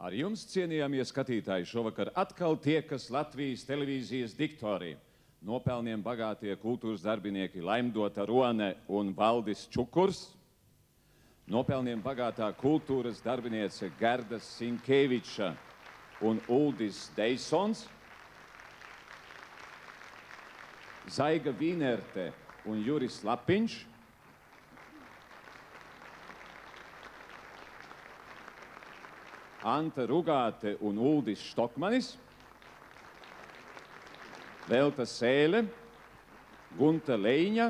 Ar jums, cienījamie skatītāji, šovakar atkal tiekas Latvijas televīzijas diktori. Nopelniem bagātie kultūras darbinieki Laimdota Rone un Valdis Čukurs. Nopelniem bagātā kultūras darbiniece Gerda Sinkeviča un Uldis Deisons. Zaiga Vīnerte un Juris Lapiņš. Anta Rugāte un Uldis Štokmanis, Velta Sēle, Gunta Leiņa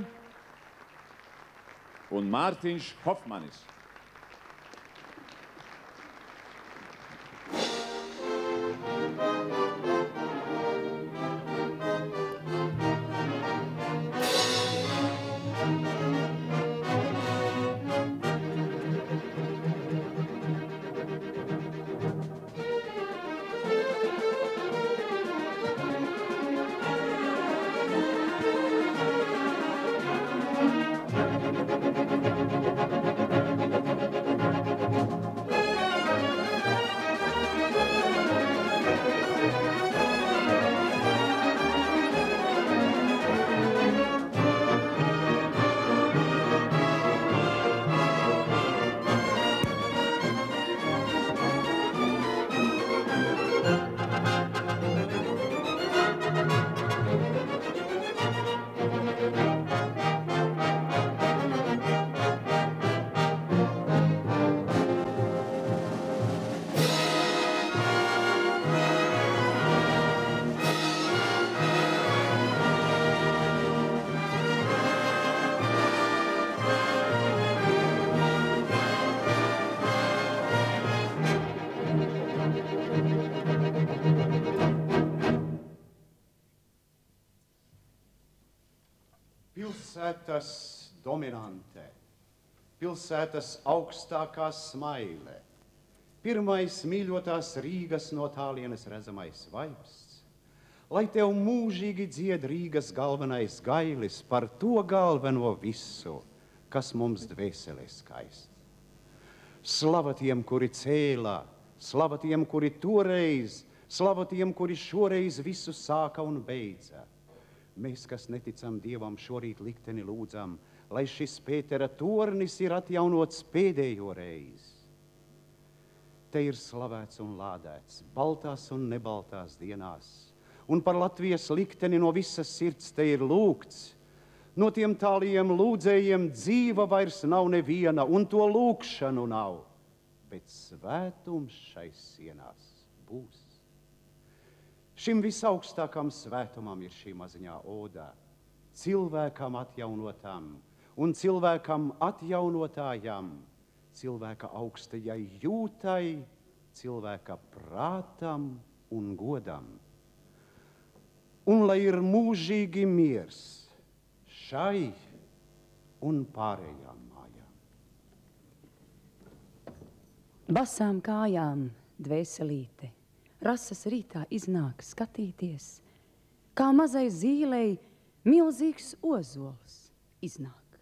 un Mārtiņš Hofmanis. Pilsētas dominante, pilsētas augstākā smaile, pirmais mīļotās Rīgas no tālienes redzamais vaibsts, lai tev mūžīgi dzied Rīgas galvenais gailis par to galveno visu, kas mums dvēselē skaist. Slava tiem, kuri cēlā, slava tiem, kuri toreiz, slava tiem, kuri šoreiz visu sāka un beidza. Mēs, kas neticam Dievam, šorīt likteni lūdzam, lai šis Pētera tornis ir atjaunots pēdējo reizi. Te ir slavēts un lādēts baltās un nebaltās dienās, un par Latvijas likteni no visas sirds te ir lūgts. No tiem tāliem lūdzējiem dzīva vairs nav neviena, un to lūgšanu nav, bet svētums šais sienās būs. Šim visaugstākam svētumam ir šī maziņā odā, cilvēkam atjaunotam un cilvēkam atjaunotājam, cilvēka augstajai jūtai, cilvēka prātam un godam. Un lai ir mūžīgi miers šai un pārējām mājām. Basām kājām dvēselīte. Rases rītā iznāk skatīties, kā mazai zīlei milzīgs ozols iznāk.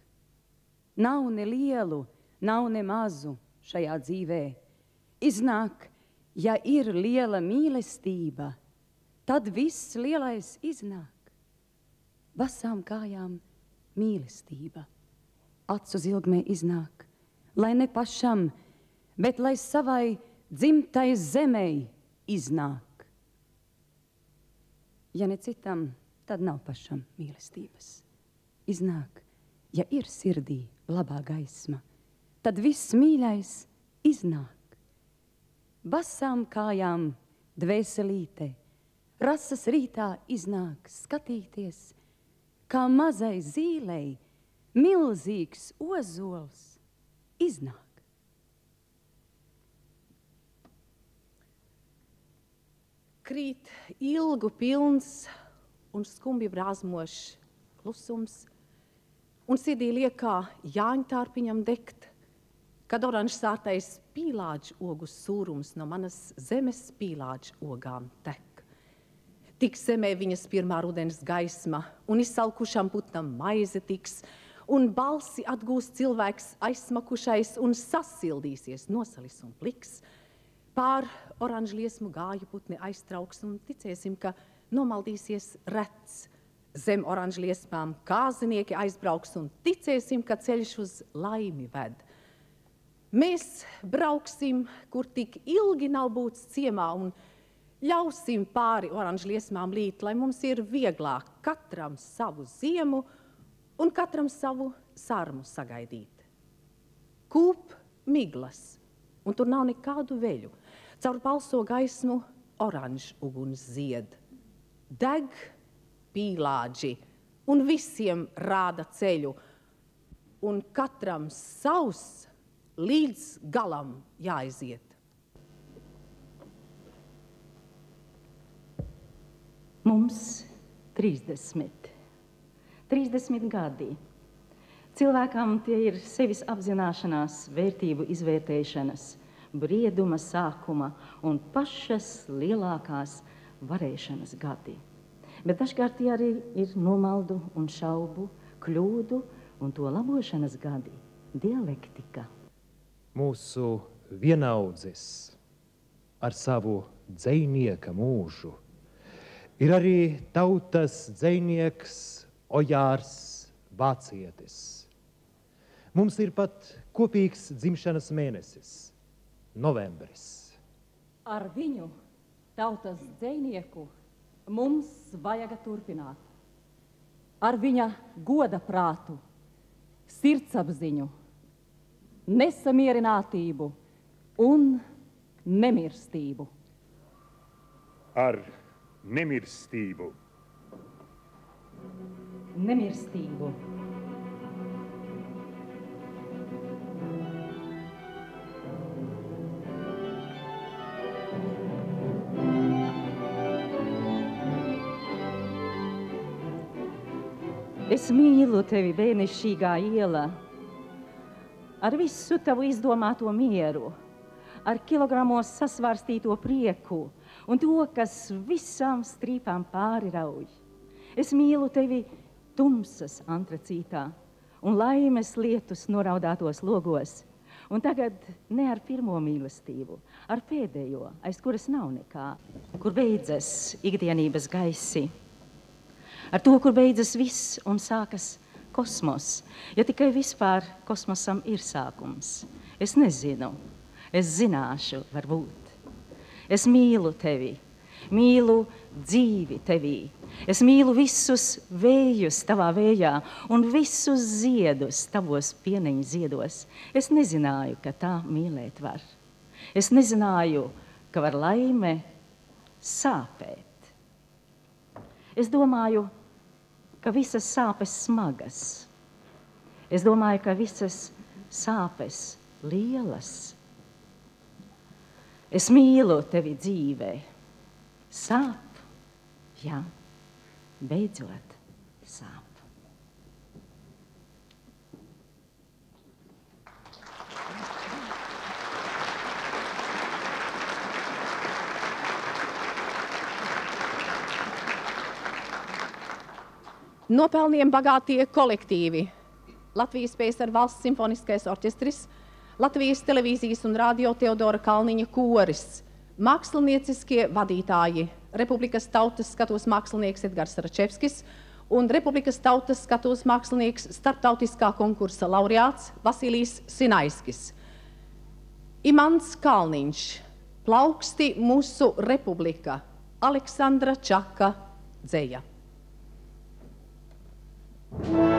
Nav ne lielu, nav ne mazu šajā dzīvē. Iznāk, ja ir liela mīlestība, tad viss lielais iznāk. Basām kājām mīlestība. Acu zilgmē iznāk, lai ne pašam, bet lai savai dzimtai zemei iznāk. Ja ne citam, tad nav pašam mīlestības. Iznāk, ja ir sirdī labā gaisma, tad viss mīļais iznāk. Basām kājām dvēselīte, rases rītā iznāk skatīties, kā mazai zīlei milzīgs ozols iznāk. Krīt ilgu pilns un skumbi brāzmošs klusums, un sirdī liekā Jāņtārpiņam degt, kad oranžs sārtais pīlāģu ogu sūrums no manas zemes pīlāģu ogām tek. Tik zemē viņas pirmā rudens gaisma, un izsalkušam putnam maize tiks, un balsi atgūs cilvēks aizsmakušais un sasildīsies nosalis un pliks. Pār oranžu liesmu gāju putni aiztrauks un ticēsim, ka nomaldīsies rets. Zem oranžu liesmām kāzinieki aizbrauks un ticēsim, ka ceļš uz laimi ved. Mēs brauksim, kur tik ilgi nav būts ciemā un ļausim pāri oranžu liesmām līt, lai mums ir vieglāk katram savu ziemu un katram savu sarmu sagaidīt. Kūp miglas, un tur nav nekādu veļu. Caur balso gaismu oranžu uguns zied. Deg pīlāģi un visiem rāda ceļu, un katram savs līdz galam jāaiziet. Mums 30 gadi. Cilvēkam tie ir sevis apzināšanās, vērtību izvērtēšanas, brieduma sākuma un pašas lielākās varēšanas gadi. Bet dažkārt tie arī ir nomaldu un šaubu, kļūdu un to labošanas gadi, dialektika. Mūsu vienaudzis ar savu dzejnieka mūžu ir arī tautas dzejnieks Ojārs Vācietis. Mums ir pat kopīgs dzimšanas mēnesis – novembris. Ar viņu tautas dzejnieku mums vajag turpināt. Ar viņa goda prātu, sirdsapziņu, nesamierinātību un nemirstību. Ar nemirstību. Nemirstību. Es mīlu tevi, bērnišķīgā iela, ar visu tavu izdomāto mieru, ar kilogramos sasvarstīto prieku un to, kas visām strīpām pāri rauj. Es mīlu tevi tumsas antracītā un laimes lietus noraudātos logos, un tagad ne ar pirmo mīlestību, ar pēdējo, aiz kuras nav nekā, kur beidzas ikdienības gaisi. Ar to, kur beidzas viss un sākas kosmos, ja tikai vispār kosmosam ir sākums. Es nezinu, es zināšu, varbūt. Es mīlu tevi, mīlu dzīvi tevī. Es mīlu visus vējus tavā vējā un visus ziedus tavos pieneņu ziedos. Es nezināju, ka tā mīlēt var. Es nezināju, ka var laime sāpēt. Es domāju, ka visas sāpes smagas. Es domāju, ka visas sāpes lielas. Es mīlu tevi dzīvē. Sāp, jā, beidzot sāp. Nopelniem bagātie kolektīvi. Latvijas PSR Valsts simfoniskais orķestris, Latvijas televīzijas un radio Teodora Kalniņa koris, mākslinieciskie vadītāji, Republikas tautas skatos mākslinieks Edgars Račevskis un Republikas tautas skatos mākslinieks starptautiskā konkursa laureāts Vasilijs Sinaiskis. Imants Kalniņš, Plauksti mūsu republika, Aleksandra Čaka dzeja. Kas ir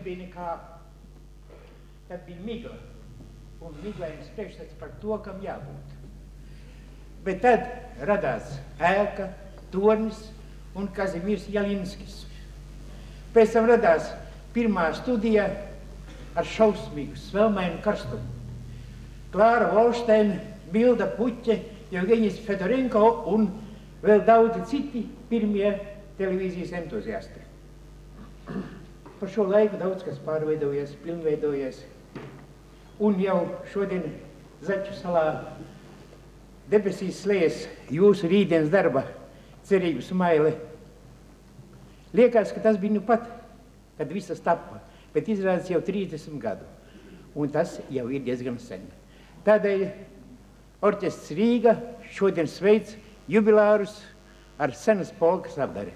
nebija nekā. Tad bija migla, un miglains priekšstats par to, kam jābūt. Bet tad radās ēka, tornis un Kazimīrs Jalinskis. Pēc tam radās pirmā studija ar šausmīgu svelmainu karstumu. Klāra Volšteina, Milda Puķe, Jevgeņijs Fedorenko un vēl daudzi citi pirmie televīzijas entuziasti. Par šo laiku daudz kas pārveidojies, pilnveidojies. Un jau šodien Zaķu salā debesīs slējas jūsu rītdienas darba cerību smaili. Liekas, ka tas bija nu pat, kad visas tappa, bet izrādās jau 30 gadu. Un tas jau ir diezgan sen. Tādēļ orķestrs Rīga šodien sveic jubilārus ar senas polkas apdari.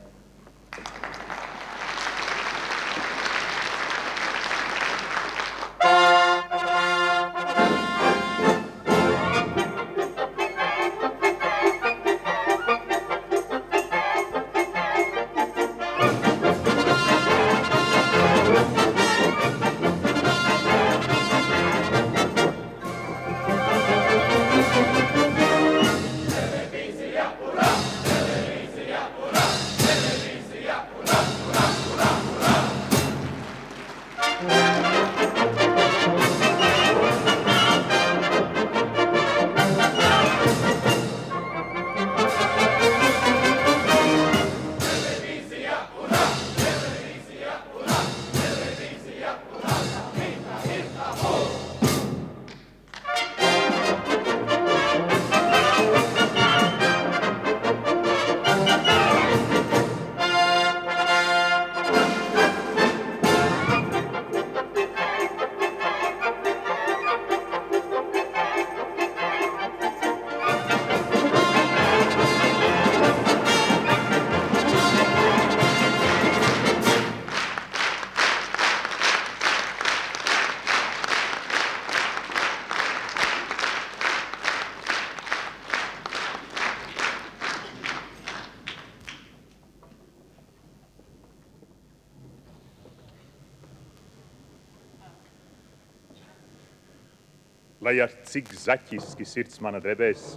Lai ar cik zaķiski sirds mana drebēs,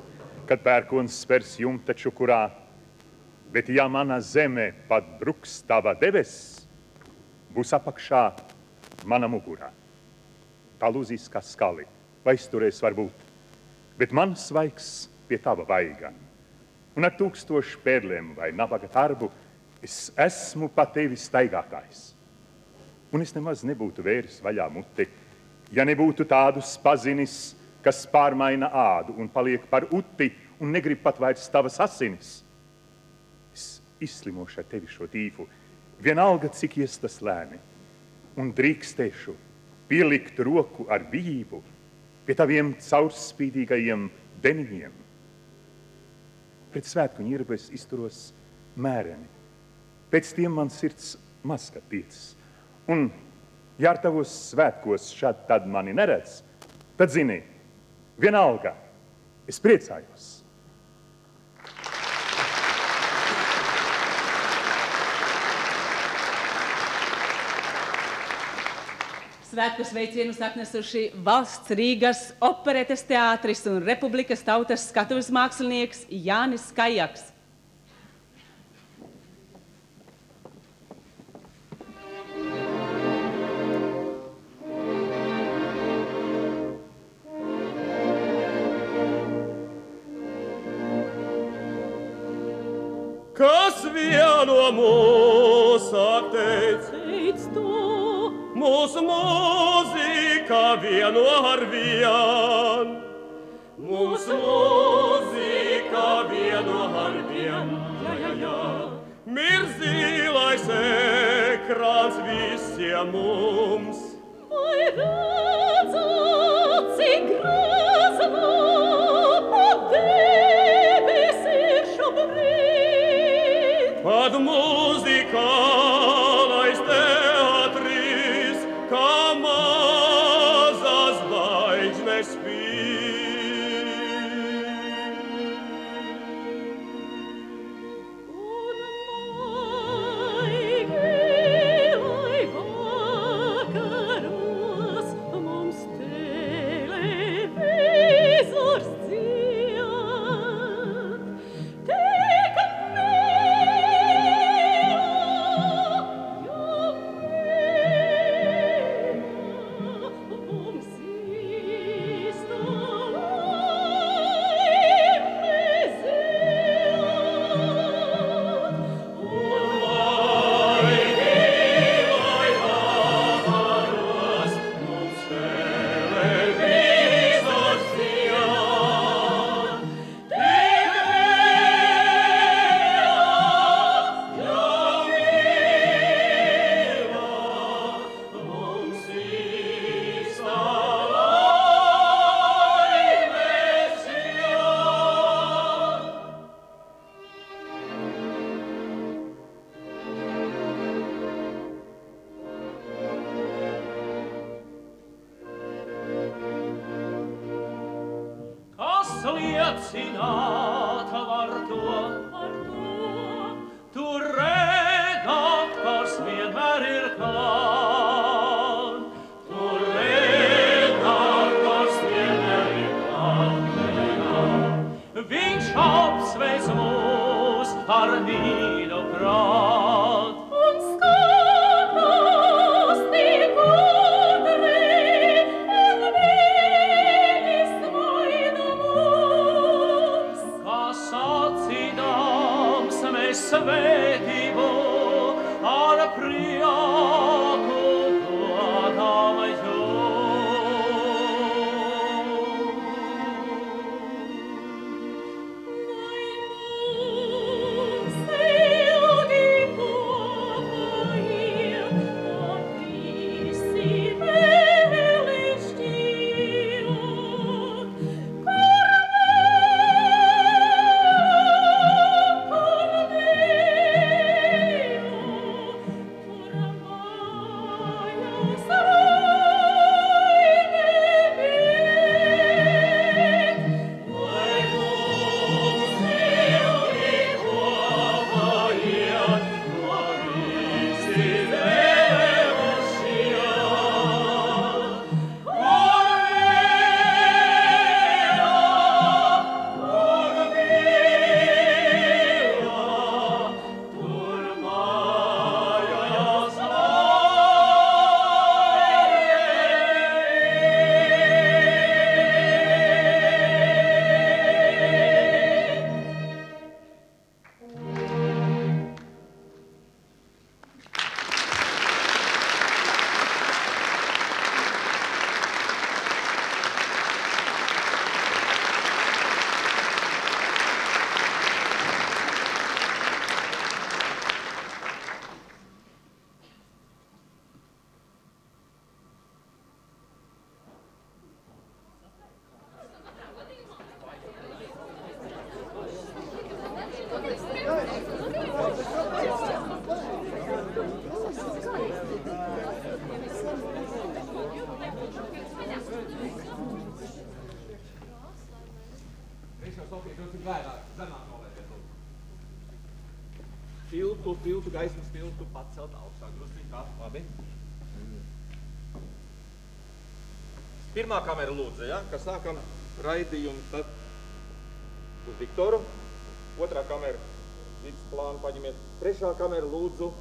kad pērkons spers jumta čukurā, bet ja mana zeme pat bruks tava debes, būs apakšā mana mugurā. Tā lūzīs kā skali, vai izturēs varbūt, bet man svaigs pie tava vaiga. Un ar 1000 pērlēm vai nabaga tarbu es esmu pa tevi staigātājs. Un es nemaz nebūtu vēris vaļā muti, ja nebūtu tādus pazinis, kas pārmaina ādu un paliek par uti un negrib pat vairs tavas asinis. Es izslimošu ar tevi šo tīfu, vienalga cik iestas lēni, un drīkstēšu pielikt roku ar bijību pie taviem caurspīdīgajiem deniņiem. Pret svētku ņirbu es izturos mēreni, pēc tiem man sirds mazka tiecas. Un ja ar tavos svētkos šad tad mani neredz, tad zini, vienalga, es priecājos. Svētku sveicienus atnesuši Valsts Rīgas operetes teātris un Republikas tautas skatuves mākslinieks Jānis Kajaks. Kas vieno mūs atteic, mūsu mūzika vieno ar vien. Mūsu mūzika vieno ar vien, mirzīlais ekrāns visiem mums. Vai redzat, cik grazna debes ir šobrīd? Pat muzikālais teatris, kā mazas zvaigznes spīd. Un maigi, lai salīdzināt var to. Tu redāktors vienmēr ir klāt. Tu redāktors vienmēr ir klāt. Viņš apsveic mūs ar mīļu prāt. Un skatās tik gudri un viņi smaida mums. Kā sacīdams mēs svētību ar prieku dodam Tiltu, gaismas tiltu, pacelt augstāk, drusciņ kā, labi. Pirmā kamera lūdzu, ja, kad sākam raidījumu, tad uz Viktoru, otrā kamera, vidas plānu paņemiet, trešā kamera lūdzu,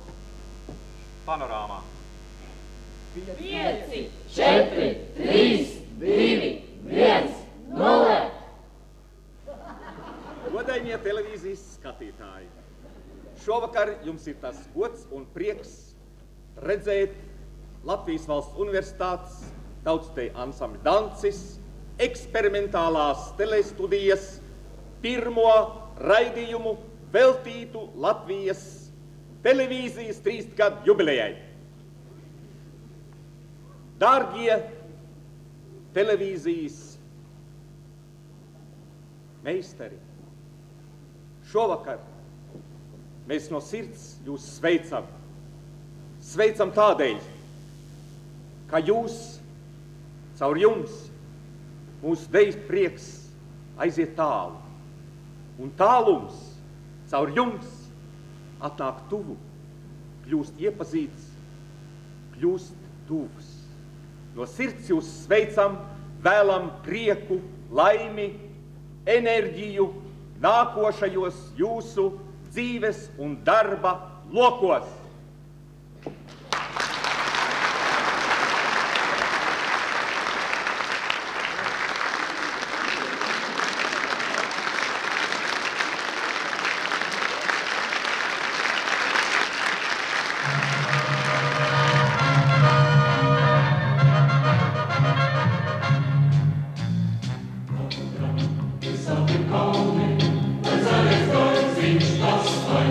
panorāmā. 5, 4, 3, 2, 1, 0. Godājumie televīzijas skatītāji, šovakar jums ir tas gods un prieks redzēt Latvijas Valsts Universitātes tautspēju ansambļa Dancis eksperimentālās telestudijas pirmo raidījumu veltītu Latvijas televīzijas 30 gadu jubilejai. Dārgie televīzijas meistari, šovakar mēs no sirds jūs sveicam. Sveicam tādēļ, ka jūs, caur jums, mūsu dejas prieks aiziet tālu. Un tālums caur jums atnāk tuvu, kļūst iepazīts, kļūst tuvs. No sirds jūs sveicam, vēlam prieku, laimi, enerģiju nākošajos jūsu dzīves un darba lokos. Viņš tas, vai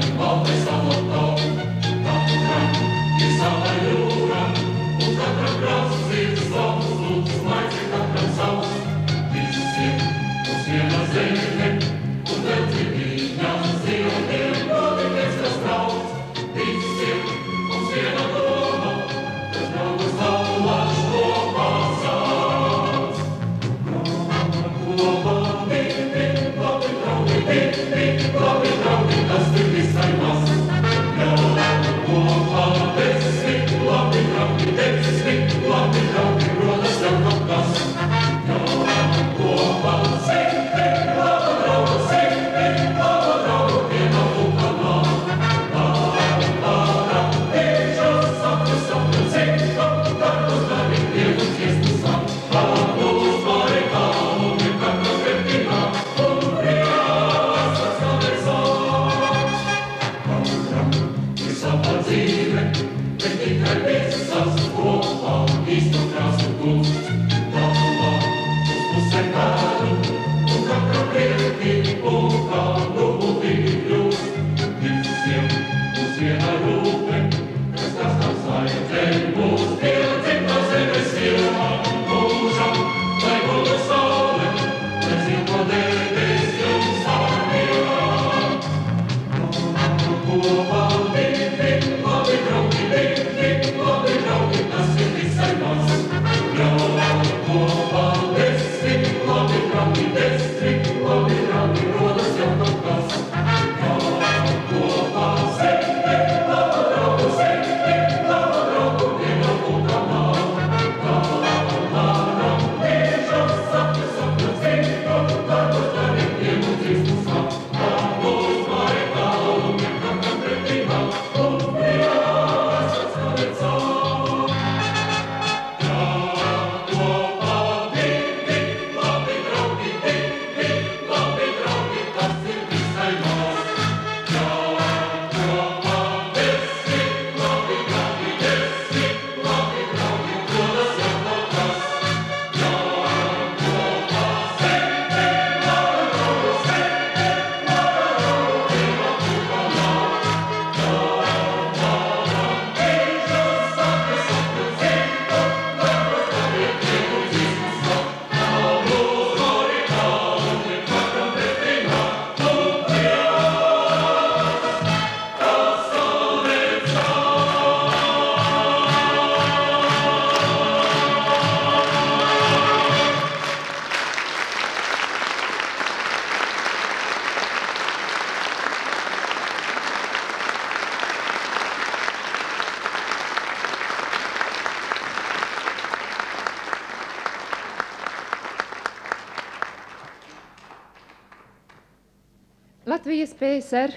Latvijas PSR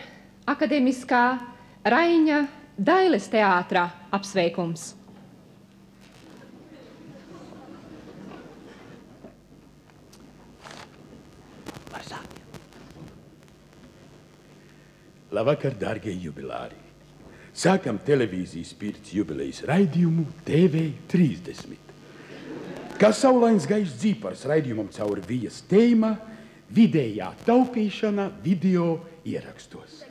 akadēmiskā Raiņa Dailes teātrā apsveikums. Labvakar, dārgie jubilāri! Sākam televīzijas pirts jubilejas raidījumu TV 30. Kā saulains gaišs dzīpars raidījumam caur Vijas tēma vidējā taupīšana video ierakstos.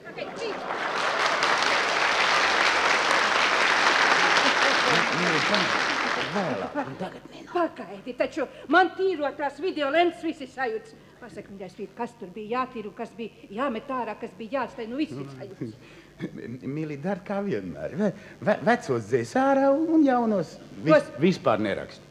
Pagaidi, taču man tīrotās video lents visi sajūtas. Pasaka, kas tur bija jātīru, kas bija jāmet ārā, kas bija jāatstāj, nu visi sajūtas. Mīli, dar kā vienmēr. Vecos dzēs ārā un jaunos vispār nerakstu.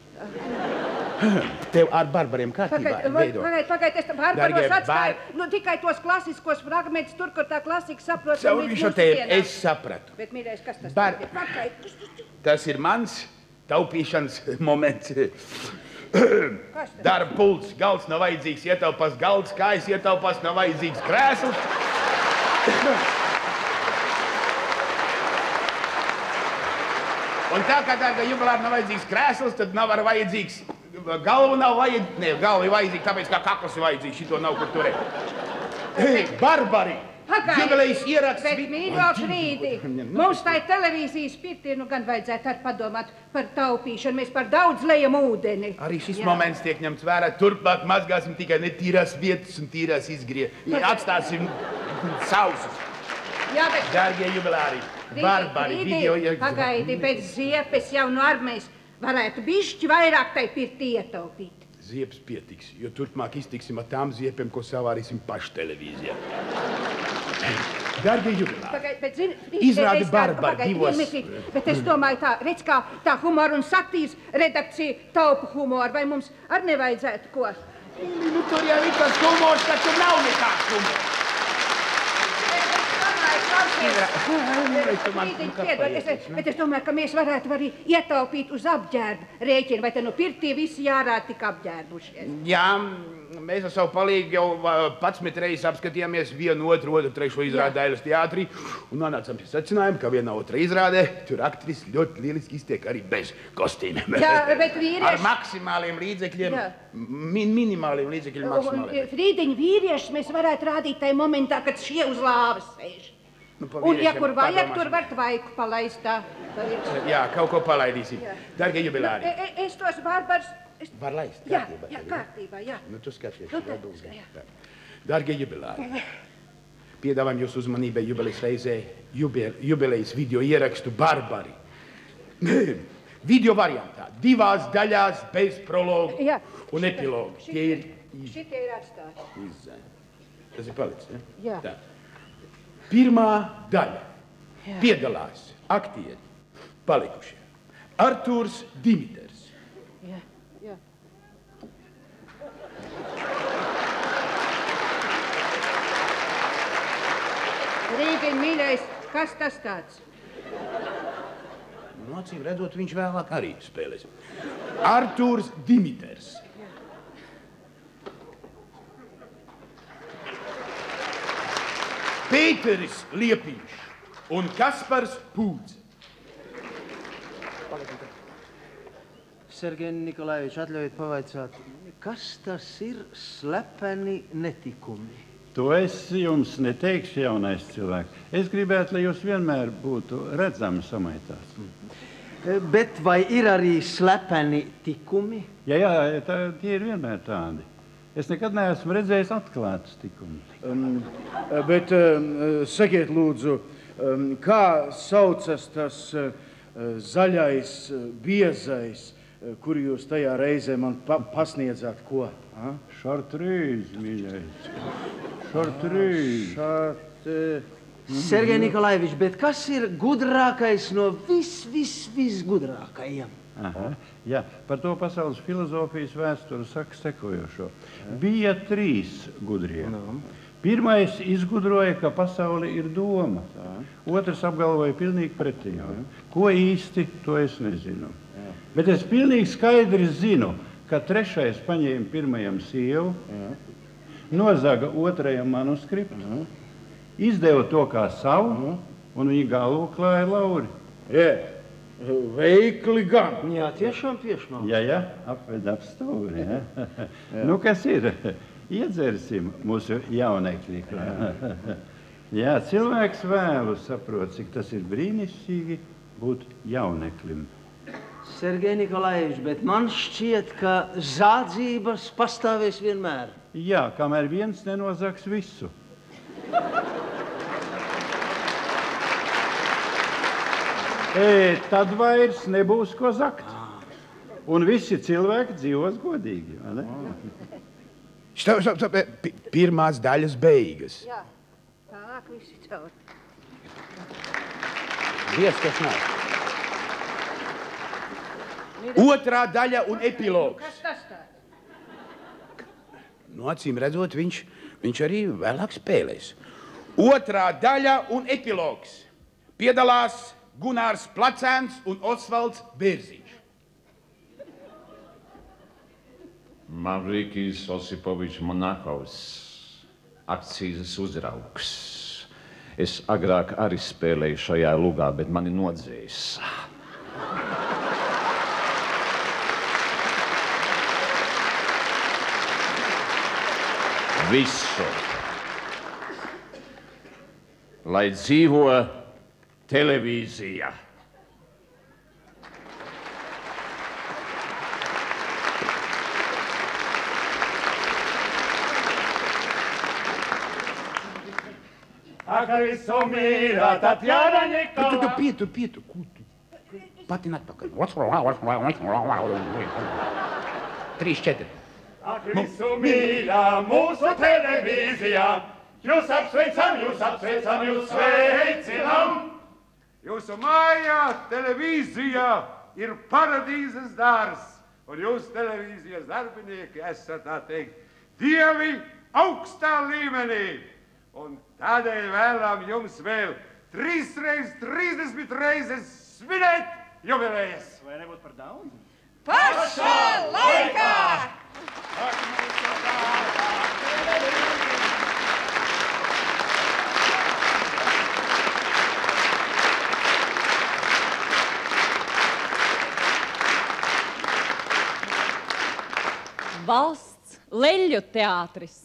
Tev ar barbariem kārtībā veido. Pagaid, es barbaros atstāju. Nu, tikai tos klasiskos fragmentus, tur, kur tā klasika saprot. Caur visu tevi es sapratu. Bet, mīļais, kas tas ir? Pagaid. Tas ir mans taupīšanas moments. Darba pults, galds nav vajadzīgs, ietaupas galds, kājas ietaupas, nav vajadzīgs krēsls. Un tā kā tādā jubilāra nav vajadzīgs krēsls, tad nav arī vajadzīgs galva nav vajadzīga. Ne, galva ir vajadzīga, tāpēc kā kakls ir vajadzīgs, šito nav kur turēt. Barbari! Jubilejas ieraksts... Bet, mīļo Frīdi, mums tai televīzijas pirtī nu gan vajadzētu ar padomāt par taupīšanu. Mēs par daudz lejam ūdeni. Arī šis moments tiek ņemts vērā. Turpmāk mazgāsim tikai netīrās vietas un tīrās atstāsim sausus. Jā, bet... Dārgie jubilāri, barbari, video ieraksts... Pagaidi, bet ziepes jau no armijas varētu bišķi vairāk tai pirtī ietaupīt. Ziepes pietiks, jo turpmāk iztiksim ar tām ziepēm, ko savārīsim paši televīzijā. Dārgie jubilāri, izrādi barbari divos... Bet es domāju tā, redz kā tā humora un satīras redakcija taupa humoru, vai mums ar nevajadzētu ko? Nu, tur jau ir tas humors, ka tur nav nekāds humors. Bet es domāju, ka mēs varētu arī ietaupīt uz apģērbu rēķinu, vai te no pirtī visi jārāda tik apģērbušies. Jā, mēs ar savu palīgu jau 11 reizes apskatījāmies vienu, otru, trešo izrādi Dailes teātrī un nonācām pie secinājuma, ka viena otra izrādē tur aktris ļoti lieliski iztiek arī bez kostīmiem. Jā, bet vīrieši... Ar maksimāliem līdzekļiem, minimāliem līdzekļiem maksimāliem. Frīdiņu vīriešus mēs varētu rādīt tajā momentā, kad šie uz lāvas sēž. Un, ja kur vajag, tur var tvaiku palaist tā. Jā, kaut ko palaidīsim. Dārgie jubilāri. Es tos barbars... Var laist? Jā, kārtībā, jā. Nu, tu skaties. Dārgie jubilāri, piedāvājam jūs uzmanībai jubilejas reizē jubilejas video ierakstu Barbari. Video variantā, 2 daļās bez prologu un epilogu. Šitie ir atstāti. Tas ir palicis, ne? Jā. Tā. Pirmā daļa. Piedalās aktieri palikušie. Artūrs Dimiters. Jā. Rīgiņ, mīļais, kas tas tāds? Nu, acīm redzot, viņš vēlāk arī spēlēs. Artūrs Dimiters. Pēteris Liepiņš un Kaspars Pūdze. Sergej Nikolajevič, atļaujiet pavaicāt, kas tas ir slepeni netikumi? To es jums neteikšu, jaunais cilvēks. Es gribētu, lai jūs vienmēr būtu redzami samaitās. Bet vai ir arī slepeni tikumi? Jā, tie ir vienmēr tādi. Es nekad neesmu redzējis atklātus tikumus. Bet sakiet, lūdzu, kā saucas tas zaļais, biezais, kur jūs tajā reizē man pasniedzāt ko? Šartrīz, mīļais. Šartrīz. Sergej Nikolajevič, bet kas ir gudrākais no visgudrākajiem? Jā, par to pasaules filozofijas vēsture saka sekojošo. Bija 3 gudrie. Pirmais izgudroja, ka pasaule ir doma. Otrs apgalvoja pilnīgi pretējo. Ko īsti, to es nezinu. Bet es pilnīgi skaidri zinu, ka trešais paņēma pirmajam sievu, nozaga otrajam manuskriptu Izdeva to kā savu, un viņa galvu klāja Lauri. Veikli gan. Jā, tiešām piešmā. Jā, apved ap stūri. Nu, kas ir? Iedzersim mūsu jaunekļi. Jā, cilvēks vēlu saprot, cik tas ir brīnišķīgi būt jauneklim. Sergej Nikolajevič, bet man šķiet, ka zādzības pastāvēs vienmēr. Jā, kamēr viens nenozags visu. Tad vairs nebūs ko zakt. Un visi cilvēki dzīvos godīgi, vai ne? Stop. Pirmās daļas beigas. Jā, tālāk visi caur. Dievs, kas nav. Otrā daļa un epilogs. Kas tas tāds? Nu, acīm redzot, viņš arī vēlāk spēlēs. Otrā daļa un epilogs. Piedalās Gunārs Placēns un Osvalds Bērziņš. Mavrikijs Osipovičs Monakovs, akcīzes uzraugs. Es agrāk arī spēlēju šajā lugā, bet mani nodzējis. Visu. Lai dzīvo televīzija. Ak visu mīra Tatjana Nikola. Pietur. Patin atpakaļ. 3, 4. Ak visu mīļā mūsu televīzijā. Jūs apsveicam, jūs sveicinam. Jūsu mājā televīzijā ir paradīzes dārs. Un jūs televīzijas darbinieki esat, tā teikt, dievi augstā līmenī. Un tādēļ vēlam jums vēl 3x30 reizes svinēt jubilejas. Vai nebūtu par daudz? Pašā laikā! Valsts leļļu teātris.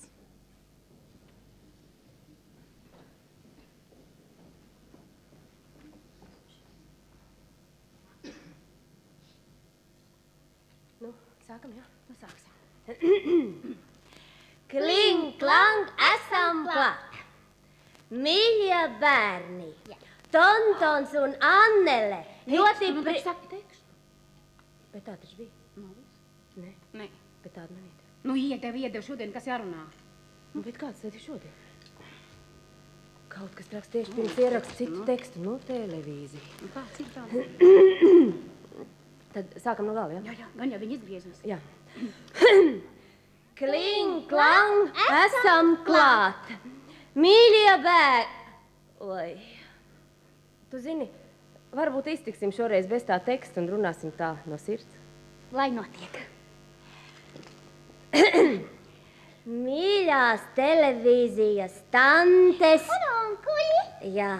Nu, sākam, jā? Nu, sāksim. Kling, klang, esam klāt. Mīļie bērni, Tontons un Annele ļoti Saki tekstu. Bet tā taču bija. Nē. Nē. Bet tāda man ir. Nu, iedev šodien, kas jārunā. Nu, bet kāds tad ir šodien? Kaut kas traks tieši pirms ieraksta citu tekstu. Nu, televīzija. Nu, kāds ir tā? Tad sākam no gala, jā? Jā, gan jau viņi izgriezās. Jā. Kling, klang, esam klāt. Mīļie bērni. Oi. Tu zini, varbūt iztiksim šoreiz bez tā teksta un runāsim tā no sirds. Lai notiek. Mīļās televīzijas tantes. Un onkuļi. Jā.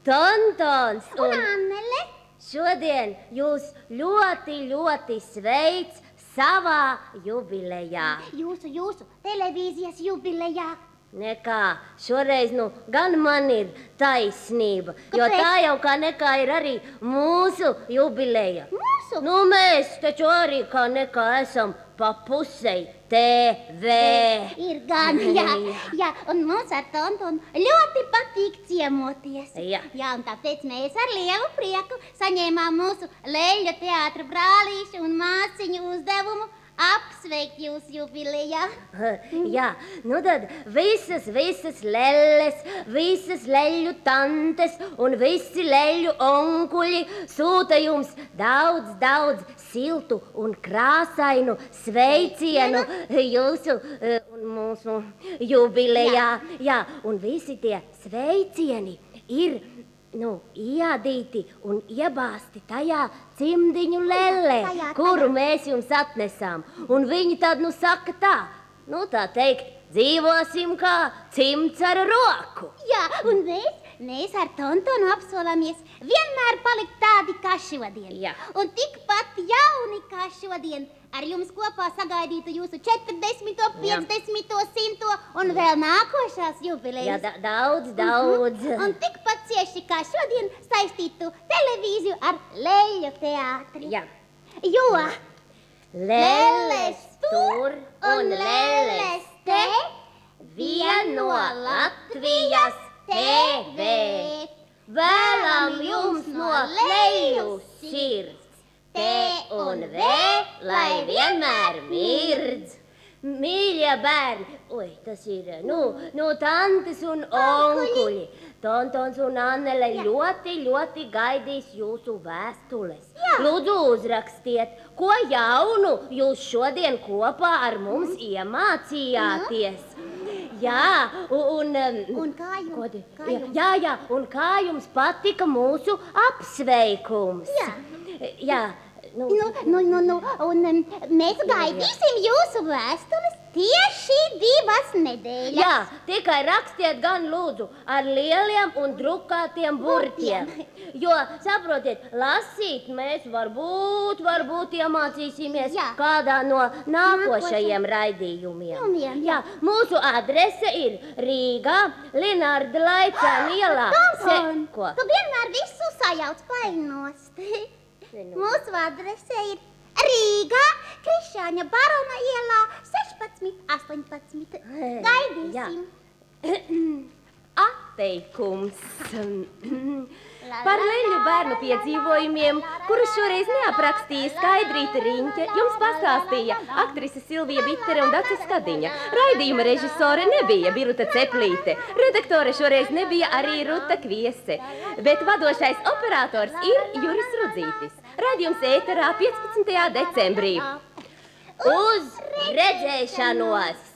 Tontons un Annele. Šodien jūs ļoti sveic savā jubilejā. Jūsu televīzijas jubilejā. Nekā, šoreiz nu gan man ir taisnība, jo tā jau kā nekā ir arī mūsu jubileja. Mūsu? Nu, mēs taču arī kā nekā esam pa pusei TV. Ir gan, jā, un mums ar Tontonu ļoti patīk ciemoties. Jā. Jā, un tāpēc mēs ar lielu prieku saņēmām mūsu leļļu teātra brālīšu un māsiņu uzdevumu apsveikt jūs jubilejā. Jā, nu tad visas lelles, visas leļļu tantes un visi leļļu onkuļi sūta jums daudz siltu un krāsainu sveicienu jūsu un mūsu jubilejā. Jā, un visi tie sveicieni ir iadīti un iebāsti tajā cimdiņu lellē, kuru mēs jums atnesām. Un viņi tad saka tā, tā teikt, dzīvosim kā cimds ar roku. Jā, un mēs ar Tontonu apsolamies vienmēr palikt tādi kā šodien. Jā. Un tikpat jauni kā šodien. Ar jums kopā sagaidītu jūsu 40, 50, 100 un vēl nākošās jubilejas. Jā, daudz. Un tikpat cieši kā šodien saistītu televīziju ar Leļu teātri. Jā. Jo Lelles tur un lelles te vieno Latvijas TV. Vēlam jums no leju sirds. Te un vē, lai vienmēr mirdz. Mīļie bērni, tas ir, tantes un onkuļi. Tontons un Annele ļoti gaidīs jūsu vēstules. Lūdzu, uzrakstiet, ko jaunu jūs šodien kopā ar mums iemācījāties. Jā, un kā jums? Jā, un kā jums patika mūsu apsveikums? Jā. Un mēs gaidīsim jūsu vēstules tieši 2 nedēļas. Jā, tikai rakstiet gan lūdzu ar lieliem un drukātiem burtiem. Jo, saprotiet, lasīt mēs varbūt iemācīsimies kādā no nākošajiem raidījumiem. Jā, mūsu adrese ir Rīgā, Linarda Laicāna ielā. Tonton, tu vienmēr visu sajauc plainost. Mūsu adrese ir Rīgā, Krišāņa Barona ielā 16, 18. Gaidīsim. Atteikums. Par Leļu bērnu piedzīvojumiem, kurus šoreiz neaprakstīja Skaidrīta Riņķe, jums pastāstīja aktrise Silvija Bitere un Dace Skadiņa. Raidījuma režisore nebija Biruta Ceplīte, redaktore šoreiz nebija arī Ruta Kviese, bet vadošais operators ir Juris Rudzītis. Raidījums ēterā 15. decembrī. Uz redzēšanos!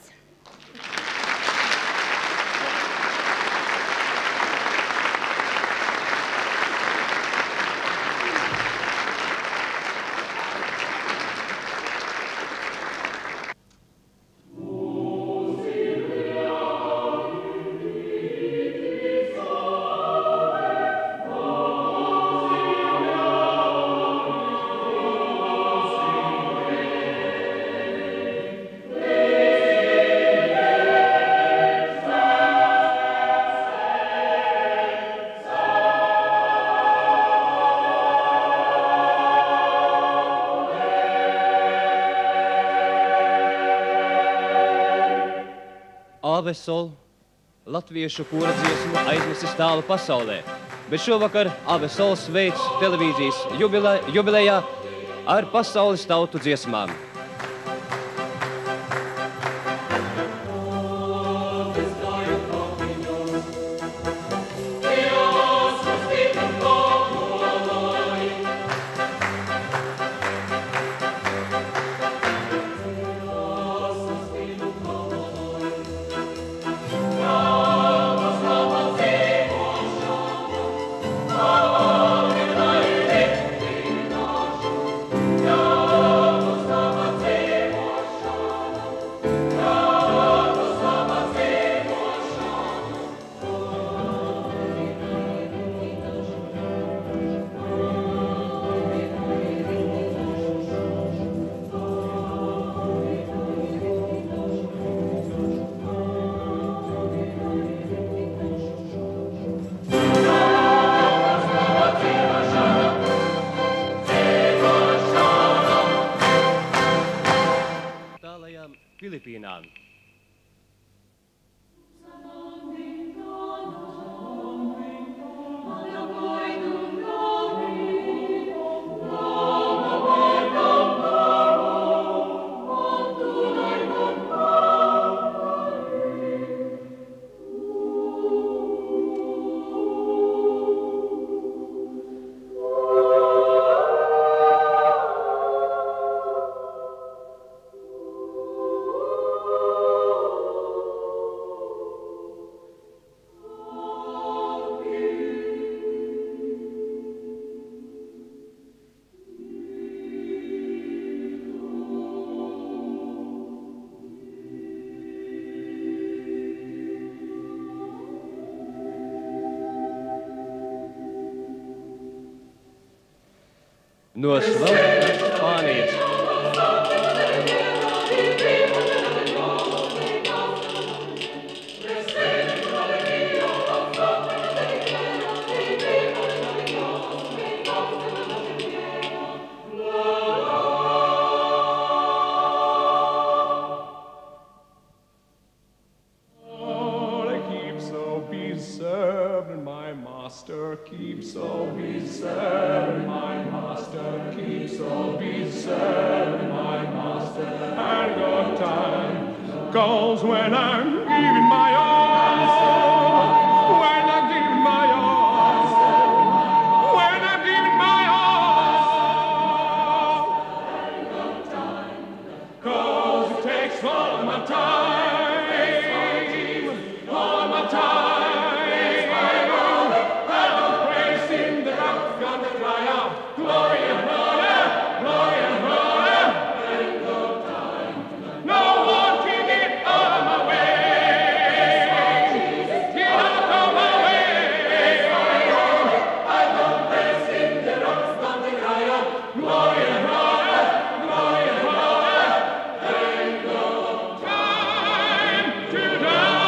Ave Sol, latviešu kora dziesmu aiznesis tālu pasaulē, bet šovakar Ave Sol sveic televīzijas jubilejā ar pasaules tautu dziesmām. Stop! no Sveltes Spānijas. Goes when I'm giving my all, when I'm giving my all, when I'm giving my all. 'Cause it takes all my time, all my time. I'm praising the rock on the cry out, glory and honor, glory and honor. No one can get out of my way. Get out of my way. I love praising the rocks on the cry out, glory and honor, glory and honor. Ain't no time to die.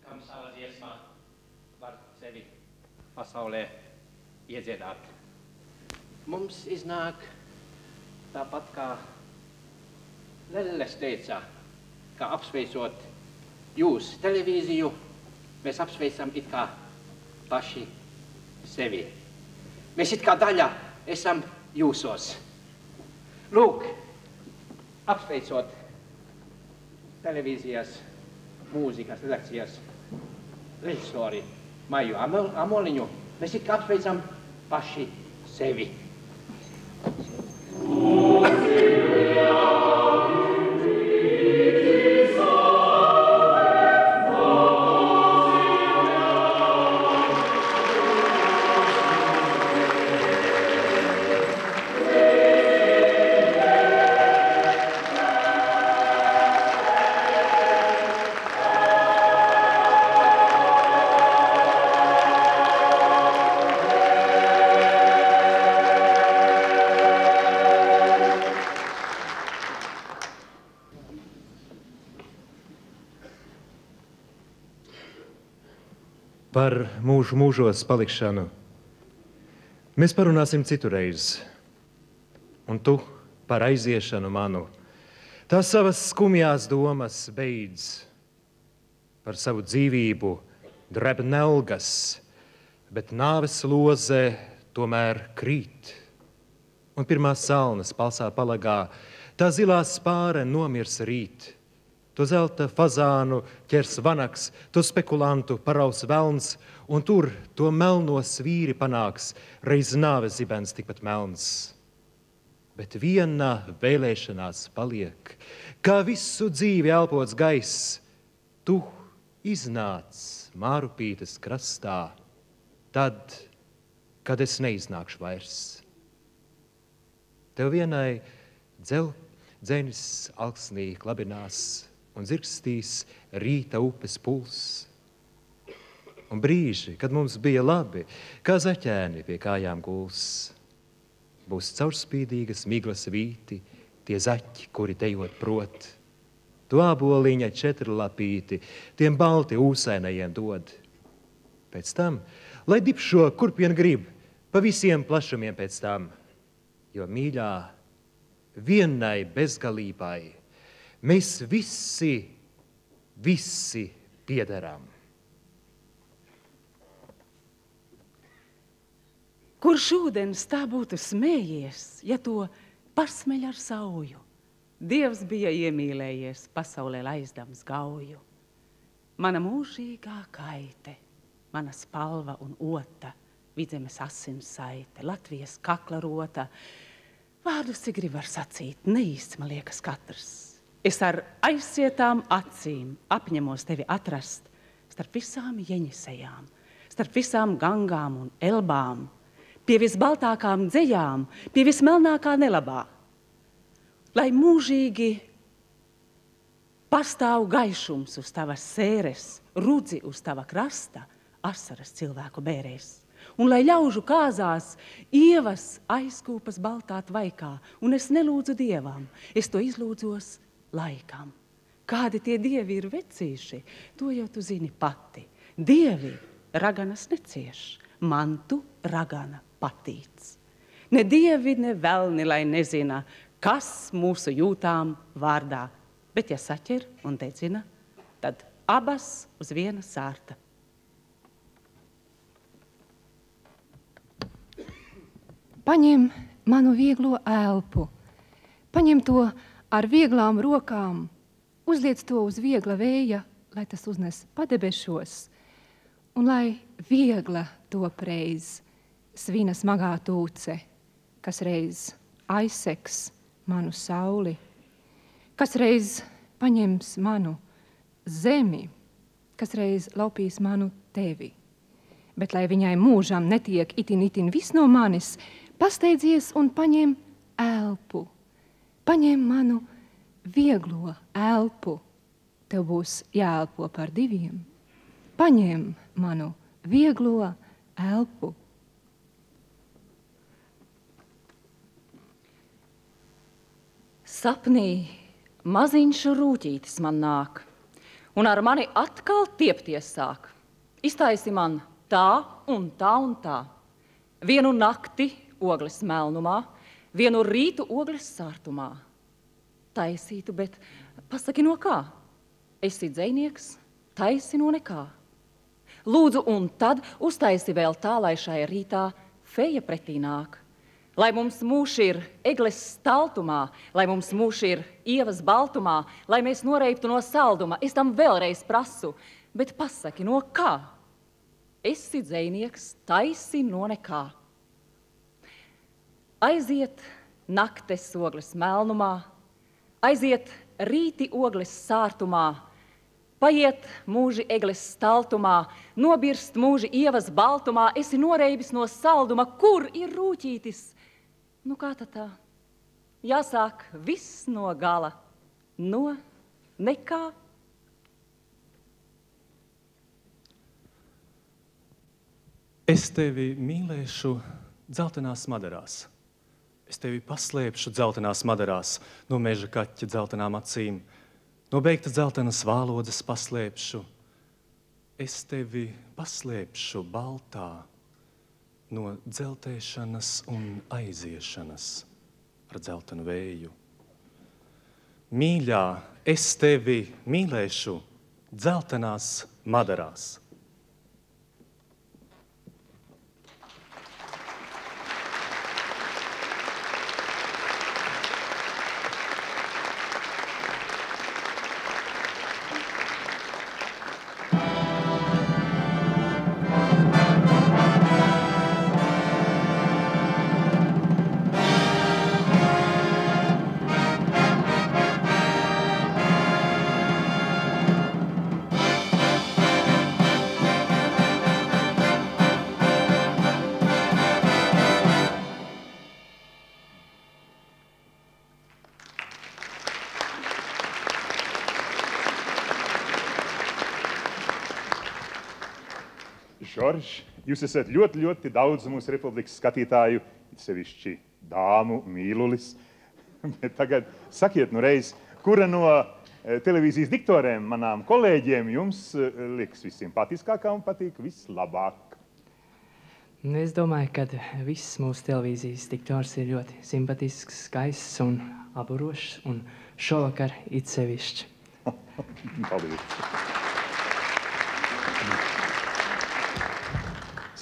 Kam savā dziesmā var sevi pasaulē iedziedāt. Mums iznāk tāpat kā Lelles teica, ka apsveicot jūs televīziju, mēs apsveicam it kā paši sevi. Mēs it kā daļa esam jūsos. Lūk, apsveicot televīzijas mūzikas redakcijas režisori Maiju Amoliņu, mēs it kā apsveicam paši sevi. Par mūžu mūžos palikšanu mēs parunāsim citureiz. Un tu par aiziešanu manu. Tās savas skumjās domas beidz. Par savu dzīvību dreb nelgas, bet nāves loze tomēr krīt. Un pirmā salnas palsā palagā, tā zilā spāre nomirs rīt. To zelta fazānu ķers vanaks, to spekulantu paraus velns, un tur to melno svīri panāks, reiz nāves zibens tikpat melns. Bet viena vēlēšanās paliek, kā visu dzīvi elpots gaiss, tu iznāc Mārupītes krastā, tad, kad es neiznākšu vairs. Tev vienai dzenis alksnī klabinās, un dzirkstīs rīta upes puls. Un brīži, kad mums bija labi, kā zaķēni pie kājām guls. Būs caurspīdīgas miglas vīti, tie zaķi, kuri dejot prot. Tu āboliņa četrlapīti, tiem balti ūsainajiem dod. Pēc tam, lai dipšo, kurp vien grib, pa visiem plašumiem pēc tam, jo mīļā vienai bezgalībai mēs visi piederam. Kurš ūdens tā būtu smējies, ja to pasmeļ ar sauju? Dievs bija iemīlējies pasaulē laizdams gauju. Mana mūžīgā kaite, mana spalva un ota, Vidzemes asins saite, Latvijas kakla rota. Vārdus, cik grib var sacīt, neīsti man liekas katrs. Es ar aizsietām acīm apņemos tevi atrast starp visām jeņisejām, starp visām gangām un elbām, pie visbaltākām dzejām, pie vismelnākā nelabā. Lai mūžīgi pastāv gaišums uz tavas sēres, rudzi uz tava krasta, asaras cilvēku bērēs. Un lai ļaužu kāzās ievas aizkūpas baltā tvaikā, un es nelūdzu dievam, es to izlūdzos laikam. Kādi tie dievi ir vecīši, to jau tu zini pati. Dievi raganas necieš, mantu ragana patīc. Ne dievi, ne velni, lai nezina, kas mūsu jūtām vārdā. Bet ja saķer un dedzina, tad abas uz viena sārta. Paņem manu vieglo elpu, paņem to ar vieglām rokām, uzliec to uz viegla vēja, lai tas uznes padebešos, un lai viegla top reiz svina smagā tūce, kas reiz aizseks manu sauli, kas reiz paņems manu zemi, kas reiz laupīs manu tevi. Bet lai viņai mūžam netiek itin viss no manis, pasteidzies un paņem elpu. Paņem manu vieglo elpu. Tev būs jāelpo par diviem. Paņem manu vieglo elpu. Sapnī maziņš rūķītis man nāk, un ar mani atkal tiepties sāk. Iztaisi man tā un tā un tā. Vienu nakti ogles melnumā, vienu rītu ogles sārtumā. Taisītu, bet pasaki no kā? Esi dzejnieks, taisi no nekā. Lūdzu, un tad uztaisi vēl tā, lai šai rītā feja pretī nāk. Lai mums mūž ir egles staltumā, lai mums mūž ir ievas baltumā, lai mēs noreiptu no salduma, es tam vēlreiz prasu, bet pasaki, no kā? Esi dzejnieks, taisi no nekā. Aiziet naktes ogles melnumā, aiziet rīti ogles sārtumā, paiet mūži egles staltumā, nobirst mūži ievas baltumā, esi noreibis no salduma, kur ir rūķītis? Nu kā tad tā? Jāsāk viss no gala, no nekā. Es tevi mīlēšu dzeltenās madarās. Es tevi paslēpšu dzeltenās madarās, no meža kaķa dzeltenām acīm, no beigta dzeltenas vālodzes paslēpšu. Es tevi paslēpšu baltā, no dzeltēšanas un aiziešanas ar dzeltenu vēju. Mīļā, es tevi mīlēšu dzeltenās madarās. Žorž, jūs esat ļoti daudz mūsu republikas skatītāju, sevišķi dāmu mīlulis. Bet tagad sakiet nu reiz, kura no televīzijas diktorēm, manām kolēģiem, jums liekas vissimpatiskākā un patīk vislabāk? Es domāju, ka viss mūsu televīzijas diktors ir ļoti simpatisks, skaists un aburošs, un šovakar it sevišķi. Paldies.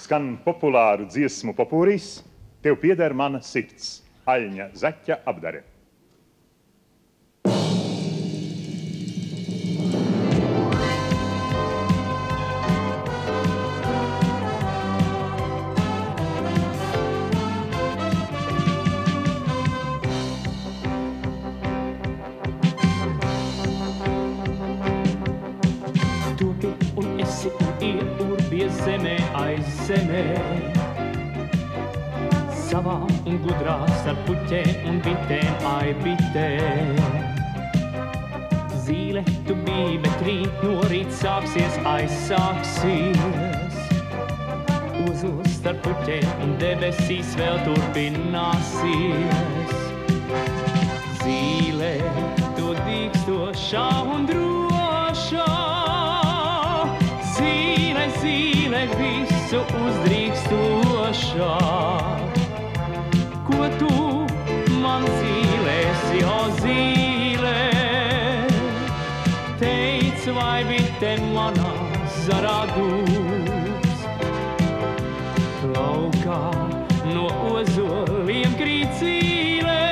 Skan populāru dziesmu popūrīs, tev pieder mana sirds, Aļņa Zaķa apdare. zemē. Savā un gudrās ar puķēm un bitēm, ai bitē. Zīle tu biji, bet rīt no rīt sāksies, aizsāksies. Uzuls starp puķēm un debesīs vēl turpināsies. Zīle, tu dīkstošā un drošā. Zīle, zīle, visu uzdrīkstošā. Ko tu man zīlēsi, o zīle? Teic, vai bite manā zarā dūs? Laukā no ozoliem krīt zīle.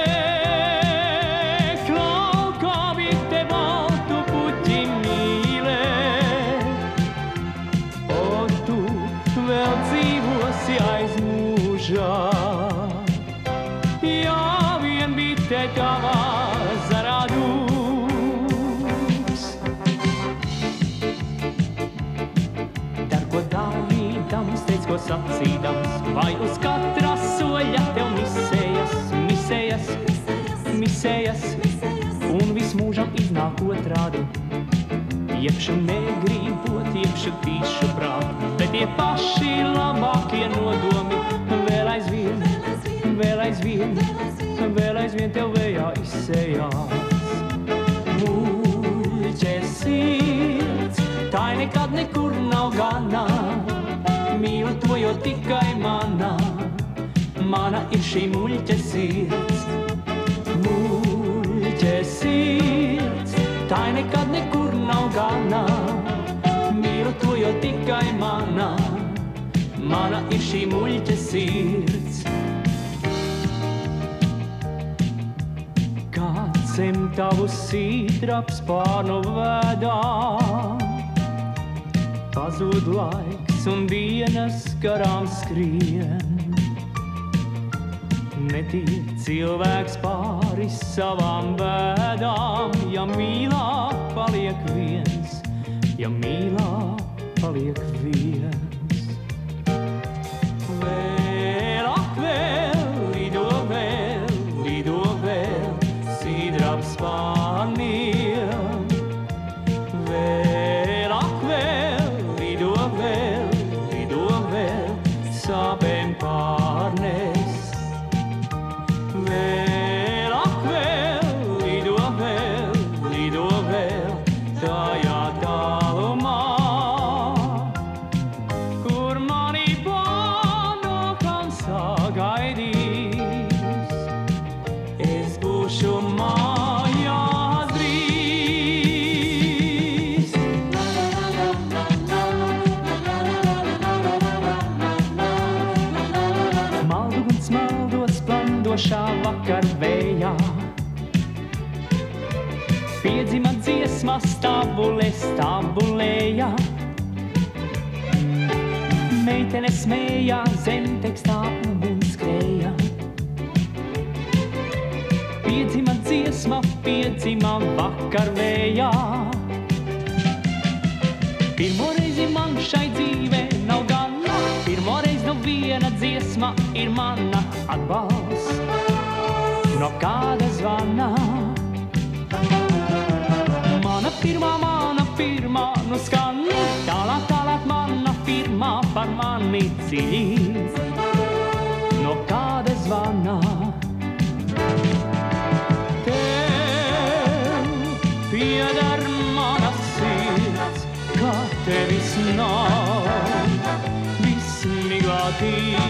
Laukā bite baltu puķi mīlē. O, tu vēl dzīvosi aiz mūžā. Jā, vien bite tavā zarā dūs. Dargo dāvīdams, teic, ko sacīdams, vai uz katra soļa tev misējas, un viss mūžam iznāk otrādi. Iepšu negribot, iepšu tīšu prāt, bet tie paši labākie nodomi vēl aizvien tev vējā izsējās. Muļķes sirds, tai nekad nekur nav gana, mīlu to, jo tikai mana ir šī muļķes sirds. Muļķes sirds, tai nekad nekur nav gana, mīlu to, jo tikai mana ir šī muļķes sirds. Zem tavu sītraps pārnu vēdā, pazūd laiks un dienas garām skrien. Netiek cilvēks pāri savām vēdām, ja mīlā paliek viens, Vēl ak vēl, lido vēl, sīdraps pārniem. Vēl ak vēl, lido vēl, sāpēm pārnes. Vēl ak vēl, lido vēl, tajā tālumā, kur mani bānokam sagaidīs. Es būšu mājās drīz. Malduguns maldos plandošā vakarvējā, piedzima dziesma stabulēja. Meitene smējā, zem tekstā ugunskrēja. Piedzima dziesma, piedzima vakarvējā. Pirmo reizi man šai dzīvē nav gana, pirmo reizi no viena dziesma ir mana atbalsts. No kāda zvana? Mana pirmā, nu skan, tālāk mana pirmā par mani dziļi. No kāda zvana? Tev pieder mana sirds, kā tevis nav, viss miglātīts.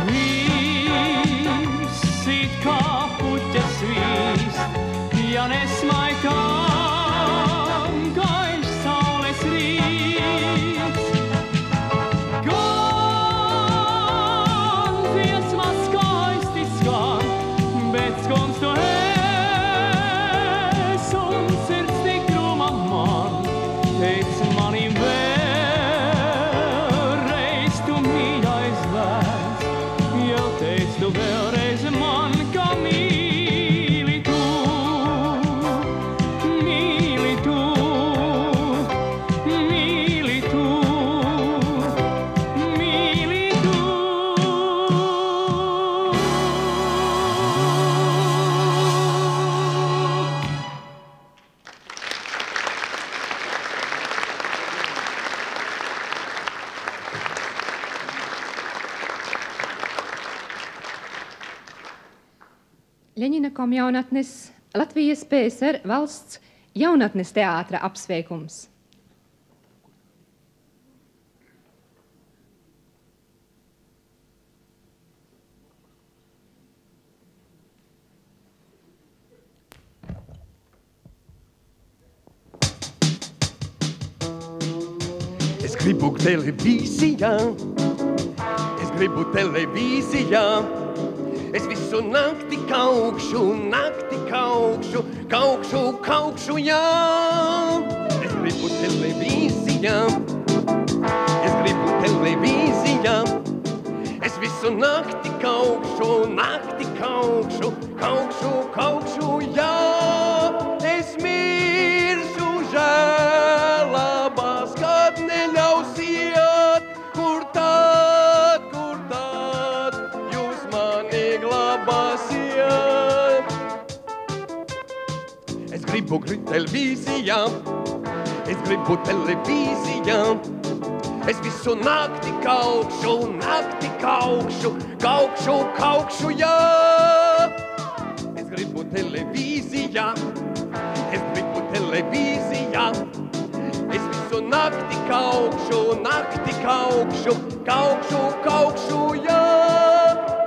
Viss it kā puķes svīst, ja nesmaitām gaišs saules rīts. Ļeņina komjaunatnes Latvijas PSR valsts jaunatnes teātra apsveikums. Es gribu televīzijā, es gribu televīzijā. Es visu nakti kaukšu, kaukšu, jā. Es gribu televīzijā, es gribu televīzijā. Es visu nakti kaukšu, kaukšu, jā. Es miršu žēlabās, kad neļausiet, kur tad jūs mani glabāsiet. Es gribu televīzijā, es gribu televīzijā. Es visu nakti kaukšu, jā. Es gribu televīzijā, es gribu televīzijā. Es visu nakti kaukšu, jā.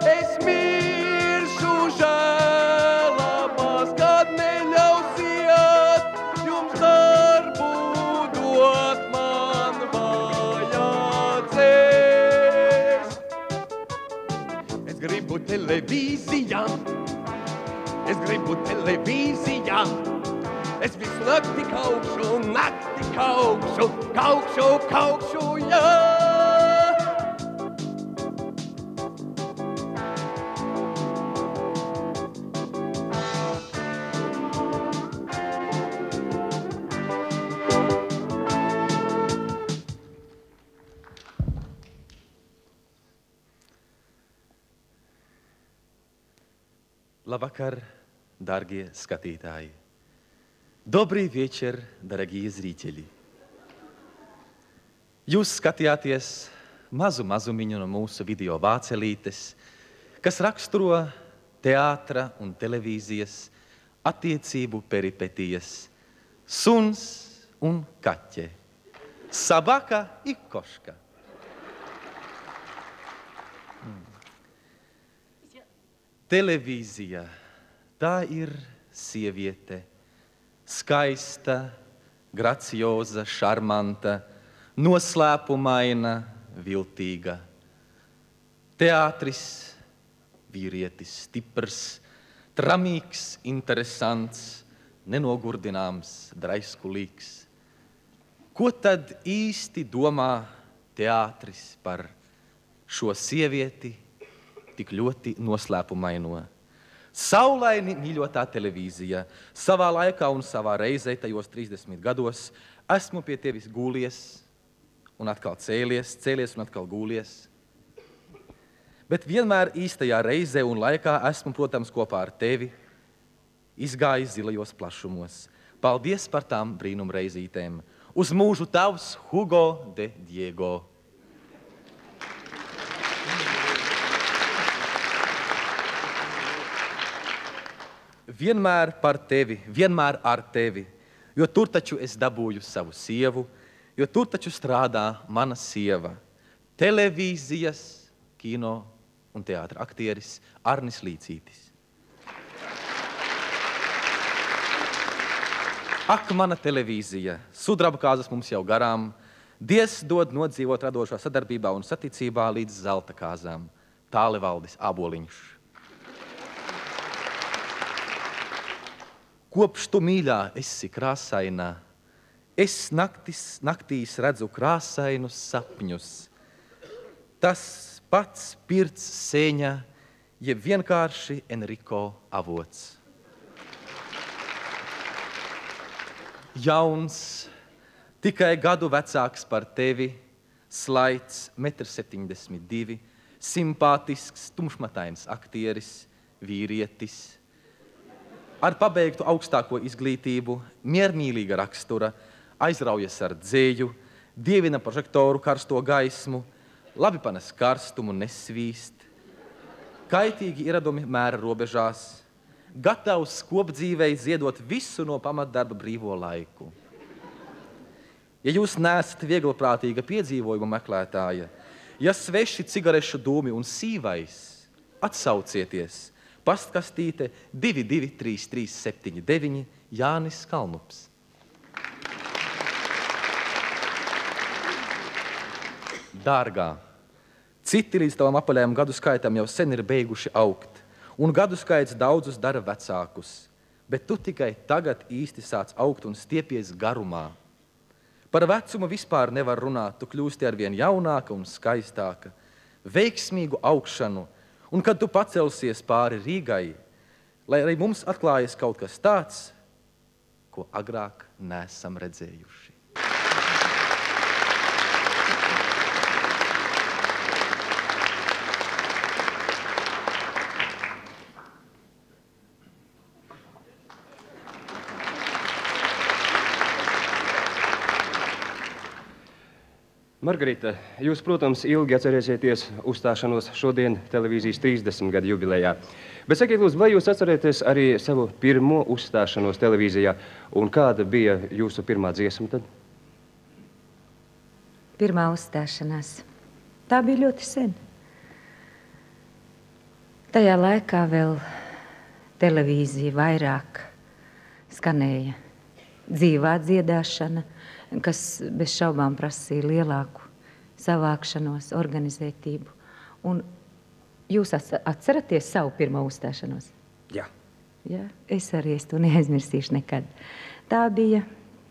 Es miršu žēlabās, kad neļausiet jums darbu dot man vajadzēs. Es gribu televīzijā, es gribu televīzijā. Es visu nakti kaukšu, jā. Labvakar, dārgie skatītāji! Добрый вечер, дорогие зрители! Jūs skatījāties mazumiņu no mūsu video vācelītes, kas raksturo teātra un televīzijas attiecību peripetijas suns un kaķe, sabaka i koška. Televīzija, tā ir sieviete, skaista, gracioza, šarmanta, noslēpumaina, viltīga. Teātris, vīrietis, stiprs, tramīgs, interesants, nenogurdināms, draiskulīgs. Ko tad īsti domā teātris par šo sievieti tik ļoti noslēpumaino? Saulaini mīļotā televīzija. Savā laikā un savā reizē, tajos 30 gados, esmu pie tevis gūlies un atkal cēlies un atkal gūlies. Bet vienmēr īstajā reizē un laikā esmu, protams, kopā ar tevi izgājis zilajos plašumos. Paldies par tām brīnumreizītēm. Uz mūžu tavs Hugo de Diego. Vienmēr par tevi, vienmēr ar tevi, jo tur taču es dabūju savu sievu, jo tur taču strādā mana sieva, televīzijas, kino un teātra aktieris Arnis Līcītis. Ak, mana televīzija, sudraba kāzas mums jau garām, Dievs dod nodzīvot radošā sadarbībā un saticībā līdz zelta kāzām. Tālevaldis Āboliņš. Kopš tu mīļā esi krāsainā, es naktīs redzu krāsainus sapņus. Tas pats pirts sēņa, jeb vienkārši Enrico avots. Jauns, tikai gadu vecāks par tevi, slaids 1,72 m, simpātisks, tumšmatains aktieris, vīrietis, ar pabeigtu augstāko izglītību, miermīlīga rakstura, aizraujas ar dzēju, dievina prožektoru karsto gaismu, labi panes karstumu nesvīst, kaitīgi ieradumi mēra robežās, gatavs kopdzīvei ziedot visu no pamatdarba brīvo laiku. Ja jūs neesat vieglprātīga piedzīvojuma meklētāja, ja sveši cigarešu dūmi un sīvais, atsaucieties. Pastkastīte 223379 Jānis Kalnups. Dārgā, citi līdz tavam apaļajam gadu skaitam jau sen ir beiguši augt, un gadu skaits daudzus dara vecākus, bet tu tikai tagad īsti sāc augt un stiepies garumā. Par vecumu vispār nevar runāt, tu kļūsti arvien jaunāka un skaistāka, veiksmīgu augšanu, un kad tu pacelsies pāri Rīgai, lai arī mums atklājas kaut kas tāds, ko agrāk neesam redzējuši. Margarita, jūs, protams, ilgi atcerēsieties uzstāšanos šodien televīzijas 30 gadu jubilejā. Bet sakiet, lūdzu, vai jūs atcerēties arī savu pirmo uzstāšanos televīzijā? Un kāda bija jūsu pirmā dziesma tad? Pirmā uzstāšanās. Tā bija ļoti sen. Tajā laikā vēl televīzija vairāk skanēja dzīvā dziedāšana, kas bez šaubām prasīja lielāku savākšanos, organizētību. Un jūs atceraties savu pirmo uzstāšanos? Jā. Jā, es arī to neaizmirsīšu nekad. Tā bija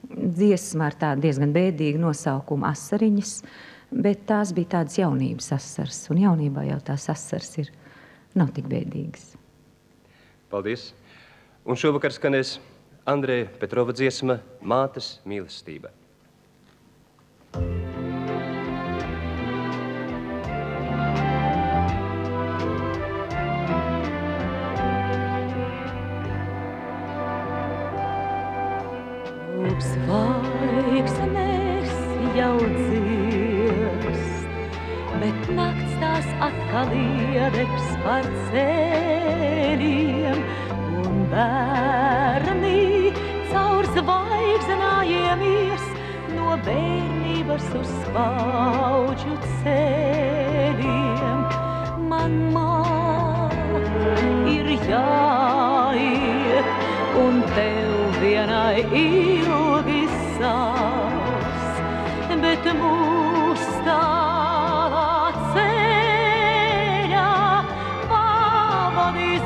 dziesma ar tādu diezgan bēdīgu nosaukumu Asariņas, bet tās bija tādas jaunības asaras, un jaunībā jau tās asaras nav tik bēdīgas. Paldies. Un šovakar skanēs Andreja Petrova dziesma Mātes mīlestība. Zvaigznes jau dzirst, bet nakts tās atkal iedegs par ceļiem, un bērni caur zvaigznājiem ies no bērnības uz paudžu ceļiem. Man ir jāiet, un tev vienai ilgi sāks, bet mūs tālā ceļā pavadīs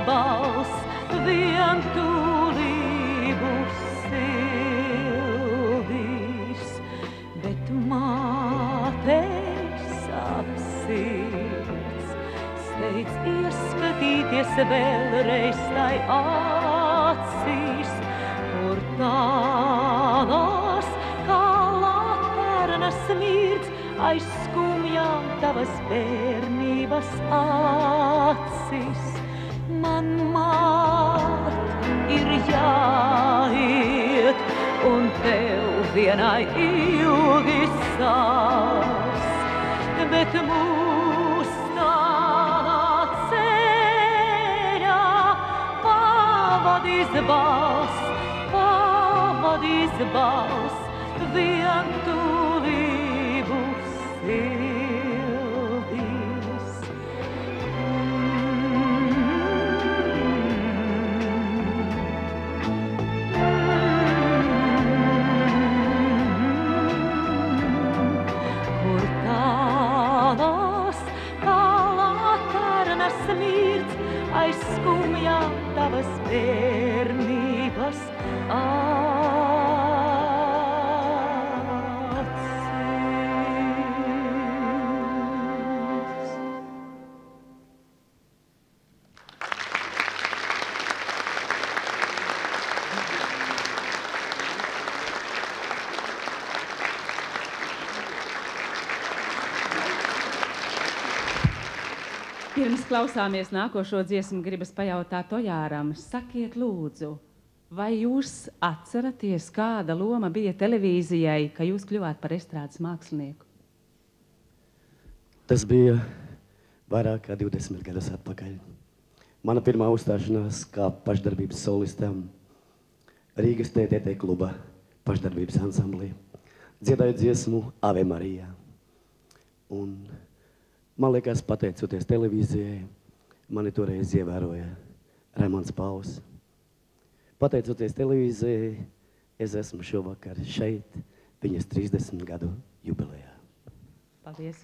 balss, vientulību sildīs, bet mātei sāp sirds, steidz ieskatīties vēlreiz tai acīs, kur tālās kā laternas smirdz aiz skumjām tavas bērnības acīs. Man ir jāiet, un tev vienai ilgi sāks, bet mūs tādā ceļā pavadīs balss, vientulību sildīs. Kur tālās kā laternas smirdz aiz skumjām tavas bērnības Pirms klausāmies nākošo dziesmu, gribas pajautāt Ojāram, sakiet lūdzu, vai jūs atceraties, kāda loma bija televīzijai, ka jūs kļuvāt par estrādes mākslinieku? Tas bija vairāk kā 20 gadus atpakaļ. Mana pirmā uzstāšanās kā pašdarbības solistam Rīgas TTT kluba pašdarbības ansamblī. Dziedāju dziesmu Ave Marijā. Un man liekas, pateicoties televīzijai, mani toreiz ievēroja Raimonds Pauls. Pateicoties televīzijai, es esmu šovakar šeit, viņas 30 gadu jubilejā. Paldies.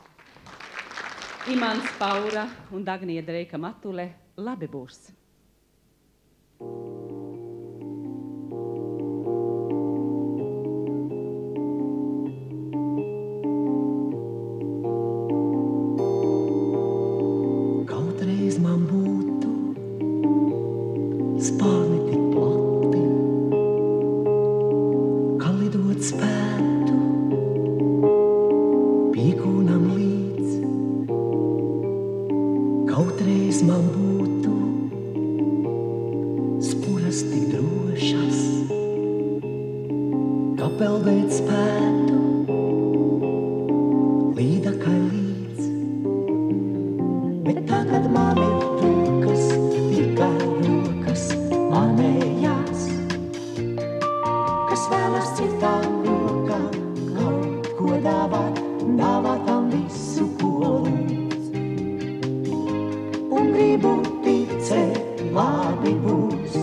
Imants Paura un Dagnija Dreika Matule, labi būs. Kautreiz man būtu spārni tik plati, ka lidot spētu piekūnam līdz. Kautreiz man būtu spuras tik drošas, ka peldēt spētu līdakai līdz. Bet tagad man ir rokas, tikai rokas manējās, kas vēlas citām rokām kaut ko dāvāt, dāvātam visu, ko lūdz. Un gribu ticēt, labi būs.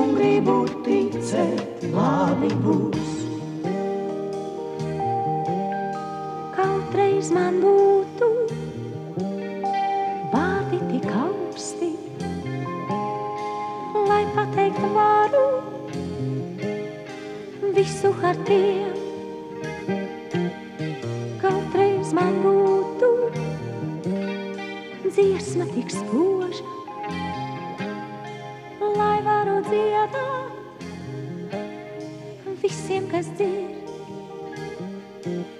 Un gribu ticēt, labi būs. Kautreiz man būtu vārdi tik augsti, lai pateikt varu visu ar tiem. Kautreiz man būtu dziesma tik spoža, lai varu dziedāt visiem, kas dzird.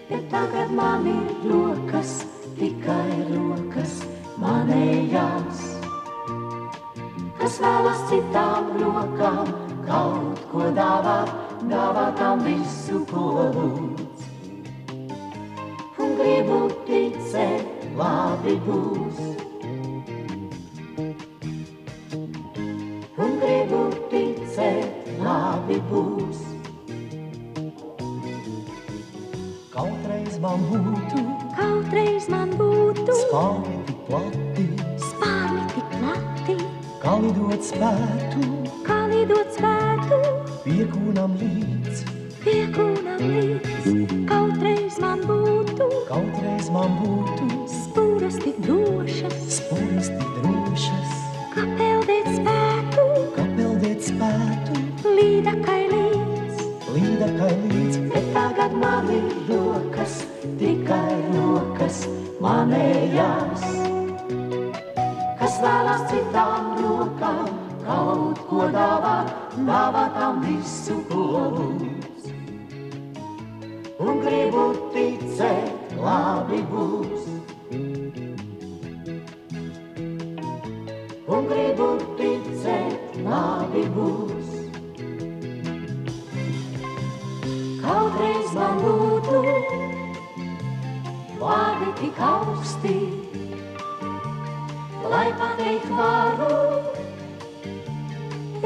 Bet tagad man ir rokas, tikai rokas manējās, kas vēlas citām rokām kaut ko dāvāt, dāvātam visu, ko lūdz. Un gribu ticēt, labi būs. Un gribu ticēt, labi būs. Kautreiz man būtu spārni tik plati, kā lidot spētu, piekūnam līdz. Kautreiz man būtu spuras tik drošas, kā peldēt spētu, līdakai līdz. Bet tagad man ir rokas, tikai rokas manējās, kas vēlas citām rokām kaut ko dāvāt, dāvātam visu, ko lūdz. Un gribu ticēt, labi būs. Un gribu ticēt, labi būs. Kautreiz man būtu vārdi tik augsti, lai pateikt varu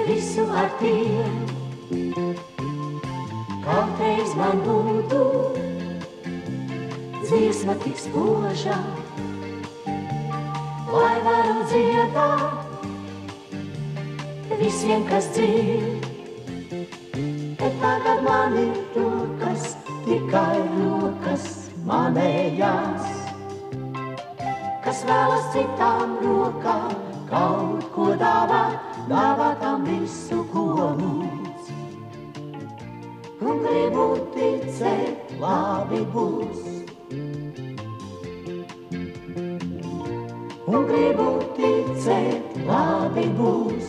visu ar tiem. Kautreiz man būtu dziesma tik spoža, lai varu dziedāt visiem, kas dzird. Bet tagad man ir rokas, tikai rokas manējās, kas vēlas citām rokām kaut ko dāvāt, dāvātam visu, ko lūdz. Un gribu ticēt, labi būs. Un gribu ticēt, labi būs.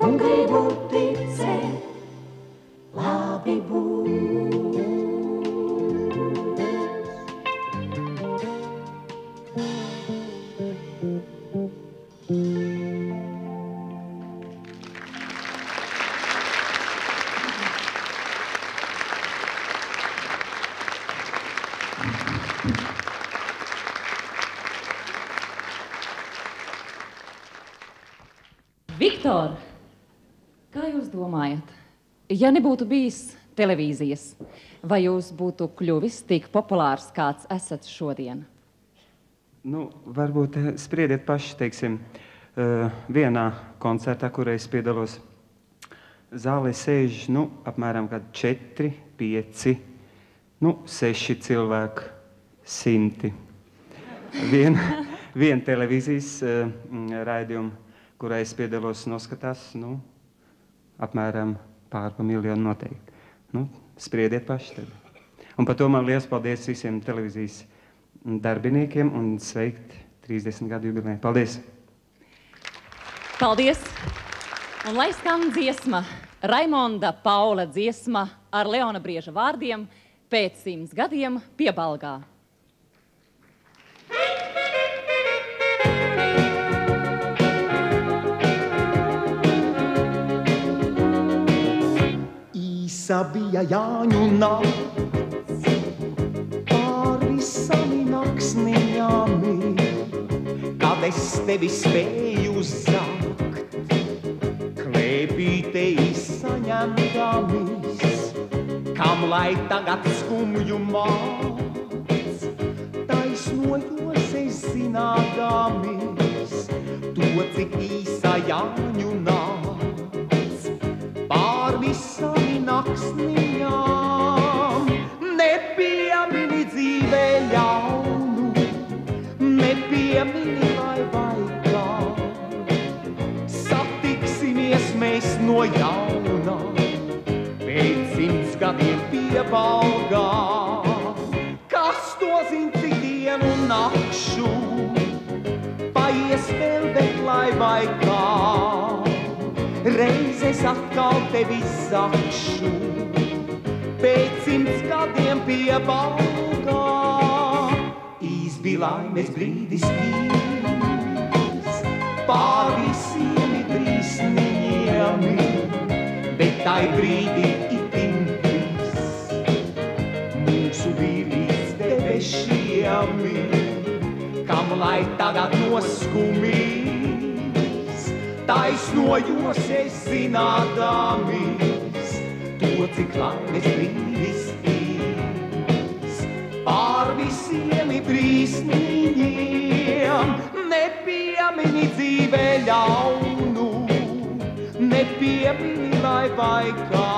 Un gribu ticēt, labi būs. Viktor, kā jūs domājat, ja nebūtu bijis televīzijas, vai jūs būtu kļuvis tik populārs, kāds esat šodien? Nu, varbūt spriediet paši, teiksim, vienā koncertā, kurā es piedalos, zālē sēž, apmēram 4, 5, 6 cilvēku, 100. Viena televīzijas raidījuma, kurā es piedalos, noskatās, apmēram pār pa miljonu noteikti. Spriediet paši tad. Un par to man liels paldies visiem televīzijas darbiniekiem un sveikt 30 gadu jubilēju. Paldies! Paldies! Un lai skan dziesma, Raimonda Paula dziesma ar Leona Brieža vārdiem pēc 100 gadiem Piebalgā. Īsa bija Jāņu nakts, pār visami naksniņami, kad es tevi spēju zakt, klēpīte izsaņemdamis, kam lai tagad skumju māc, taisnojos es zinādamis, to cik īsa Jāņu nakts, pār visami naksniņām, nepiemini dzīvē ļaunu, nepiemini lai baigā, satiksimies mēs no jauna, pēc 100 gadiem Piebalgā. Kas to zin cik dienu nakšu, paies vēl, bet lai vai kā, reiz es atkal tevi sakšu, pēc 100 gadiem Piebalgā. Īs bija laimes brīdis īs, pār visiem trīsniņiem, bet tai brīdī itin trīs, mūsu vīrīs debešiem, kam lai tagad noskumīs, taisnojos es zinādamis, to cik laimes brīdis īs, pār visiem trīsniņiem, nepiemini dzīvē ļaunu, nepiemini lai vai kā,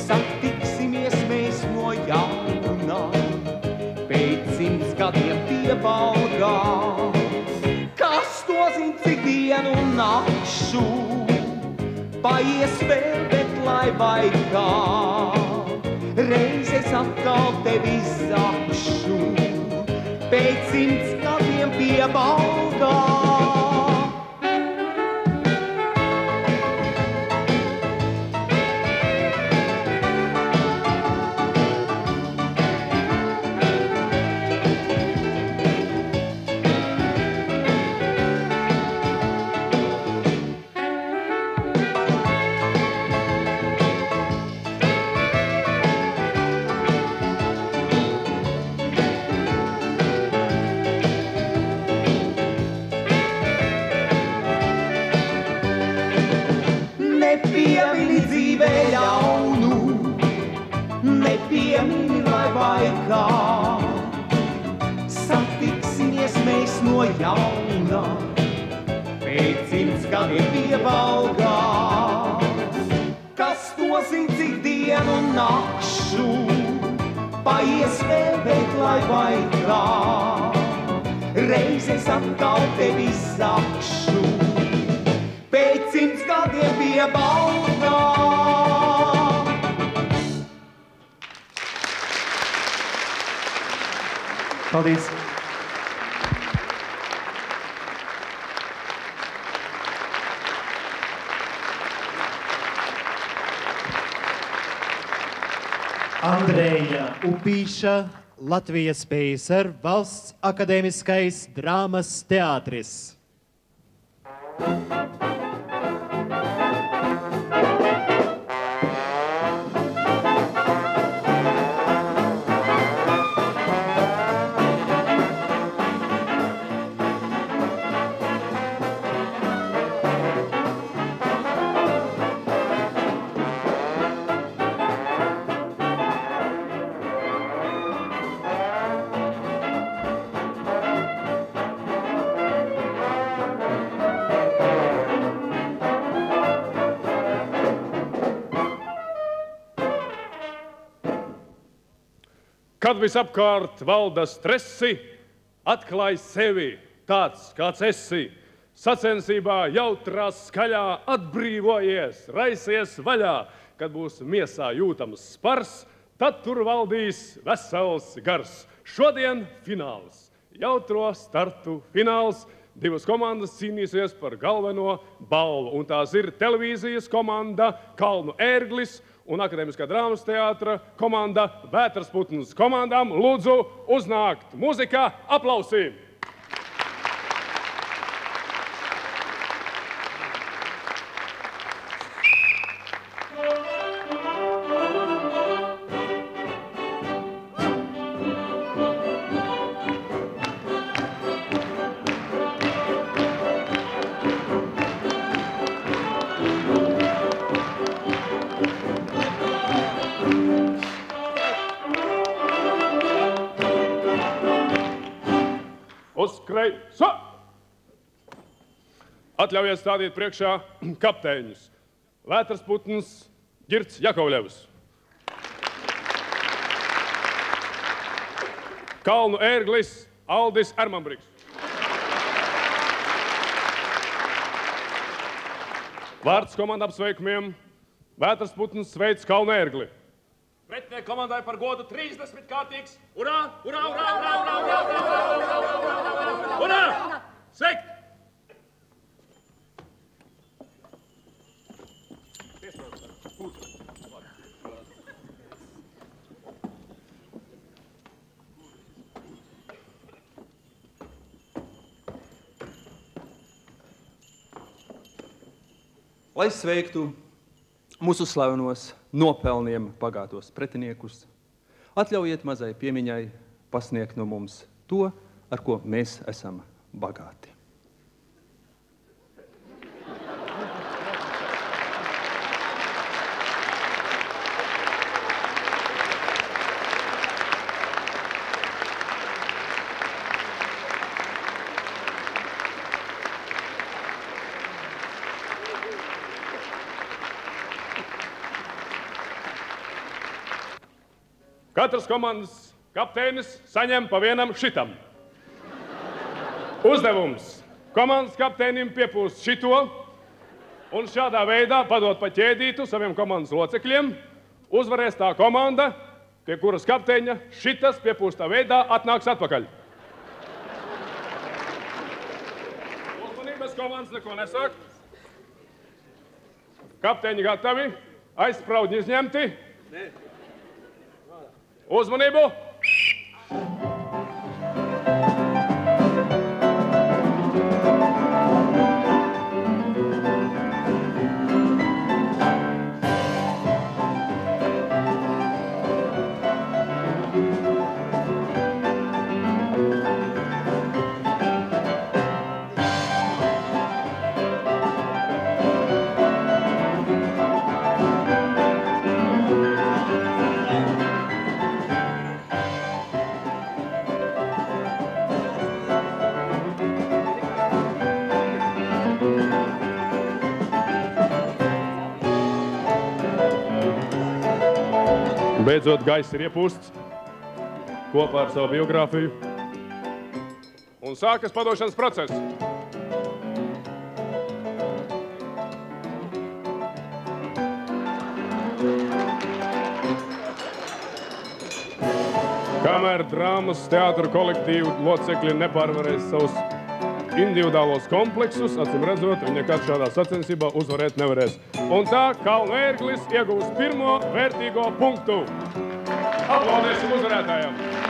satiksimies mēs no jauna, pēc 100 gadiem Piebalgā. Kas to zin cik dienu nakšu, paies vēl, bet lai vai kā, reiz es atkal tevi sakšu, pēc 100 gadiem Piebalgā. Nepiemini dzīvē ļaunu, nepiemini lai vai kā, satiksimies mēs no jauna, pēc 100 gadiem Piebalgā. Kas to zin cik dienu nakšu, paies vēl, bet lai vai kā, reiz es atkal tevi sakšu, pēc 100 gadiem Piebalgā. Paldies! Andreja Upīša, Latvijas PSR Valsts akadēmiskais drāmas teātris. kad visapkārt valda stresi, atklāj sevi tāds, kāds esi. Sacensībā jautrā skaļā atbrīvojies, raisies vaļā, kad būs miesā jūtams spars, tad tur valdīs vesels gars. Šodien fināls, jautro startu fināls. Divas komandas cīnīsies par galveno balvu, un tās ir televīzijas komanda Kalnu ērglis un Akadēmiskā drāmas teātra komanda Vētras putns. Komandām lūdzu uznākt muzikā, aplausī! Atļaujies stādīt priekšā kapteiņus. Vētras putns Girts Jakovļevs. Kalnu ērglis Aldis Ermanbriks. Vārds komandu apsveikumiem. Vētras putns sveic Kalnu ērgli. Pretinieki komandai par godu 30 kārtīgs. Urā! Urā! Urā! Urā! Urā! Urā! Urā! Urā! Sveikt! Lai sveiktu mūsu slavenos, nopelniem bagātos pretiniekus, atļaujiet mazai piemiņai pasniegt no mums to, ar ko mēs esam bagāti. Katras komandas kapteinis saņem pa vienam šitam. Uzdevums komandas kapteinim piepūst šito un šādā veidā padot pa ķēdītu saviem komandas locekļiem. Uzvarēs tā komanda, pie kuras kapteiņa šitas piepūstā veidā atnāks atpakaļ. Uzmanības komandas neko nesāk. Kapteiņi gatavi, aizspraudņi izņemti. Uzmanību! Beidzot, gaiss ir iepūsts kopā ar savu biogrāfiju. Un sākas padošanas process. Kamēr drāmas teātra kolektīvu locekļi nepārvarēs savus individuālos kompleksus, acīm redzot, viņi nekad šādā sacensībā uzvarēt nevarēs. Un tā Kalnu ērglis iegūs pirmo vērtīgo punktu. Aplaudēsim uzvarētājiem!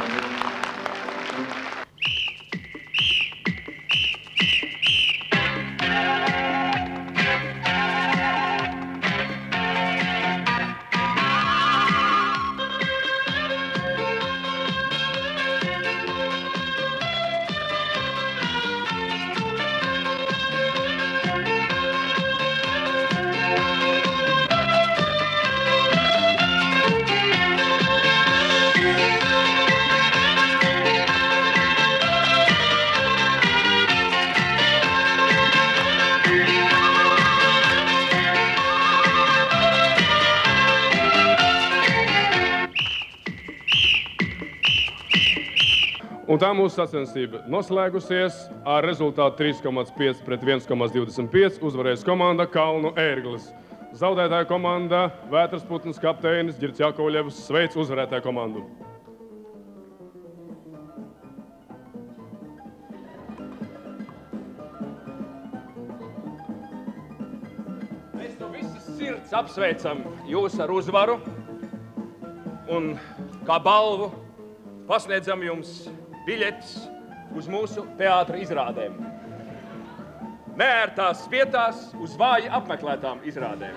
Un tā mūsu sacensība noslēgusies ar rezultātu 3,5 pret 1,25 uzvarēs komanda Kalnu ērglis. Zaudētāja komanda Vētras putnas kapteinis Ģirds Jakovļevs sveic uzvarētāju komandu. Mēs no visas sirds apsveicam jūs ar uzvaru un kā balvu pasniedzam jums biļetes uz mūsu teātra izrādēm. Neērtās vietās uz vāji apmeklētām izrādēm.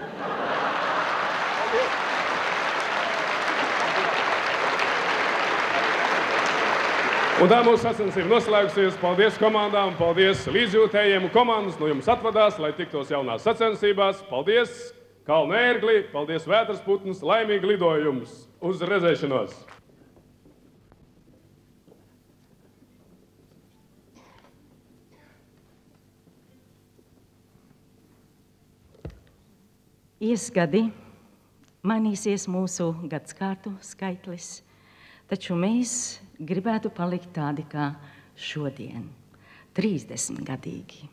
Un tā mūsu sacensība noslēgusies. Paldies komandām, paldies līdzjūtējiem. Komandas no jums atvadās, lai tiktos jaunās sacensībās. Paldies Kalnu ērgli, paldies Vētras putnas, laimīgi lidojums. Uz redzēšanos! Ies gadi, mainīsies mūsu gadskārtu skaitlis, taču mēs gribētu palikt tādi kā šodien, 30-gadīgi.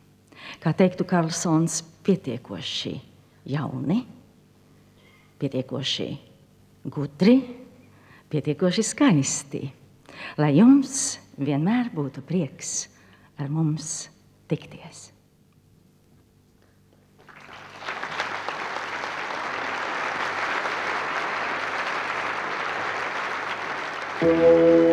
Kā teiktu Karlsons, pietiekoši jauni, pietiekoši gudri, pietiekoši skaisti, lai jums vienmēr būtu prieks ar mums tikties. Thank you.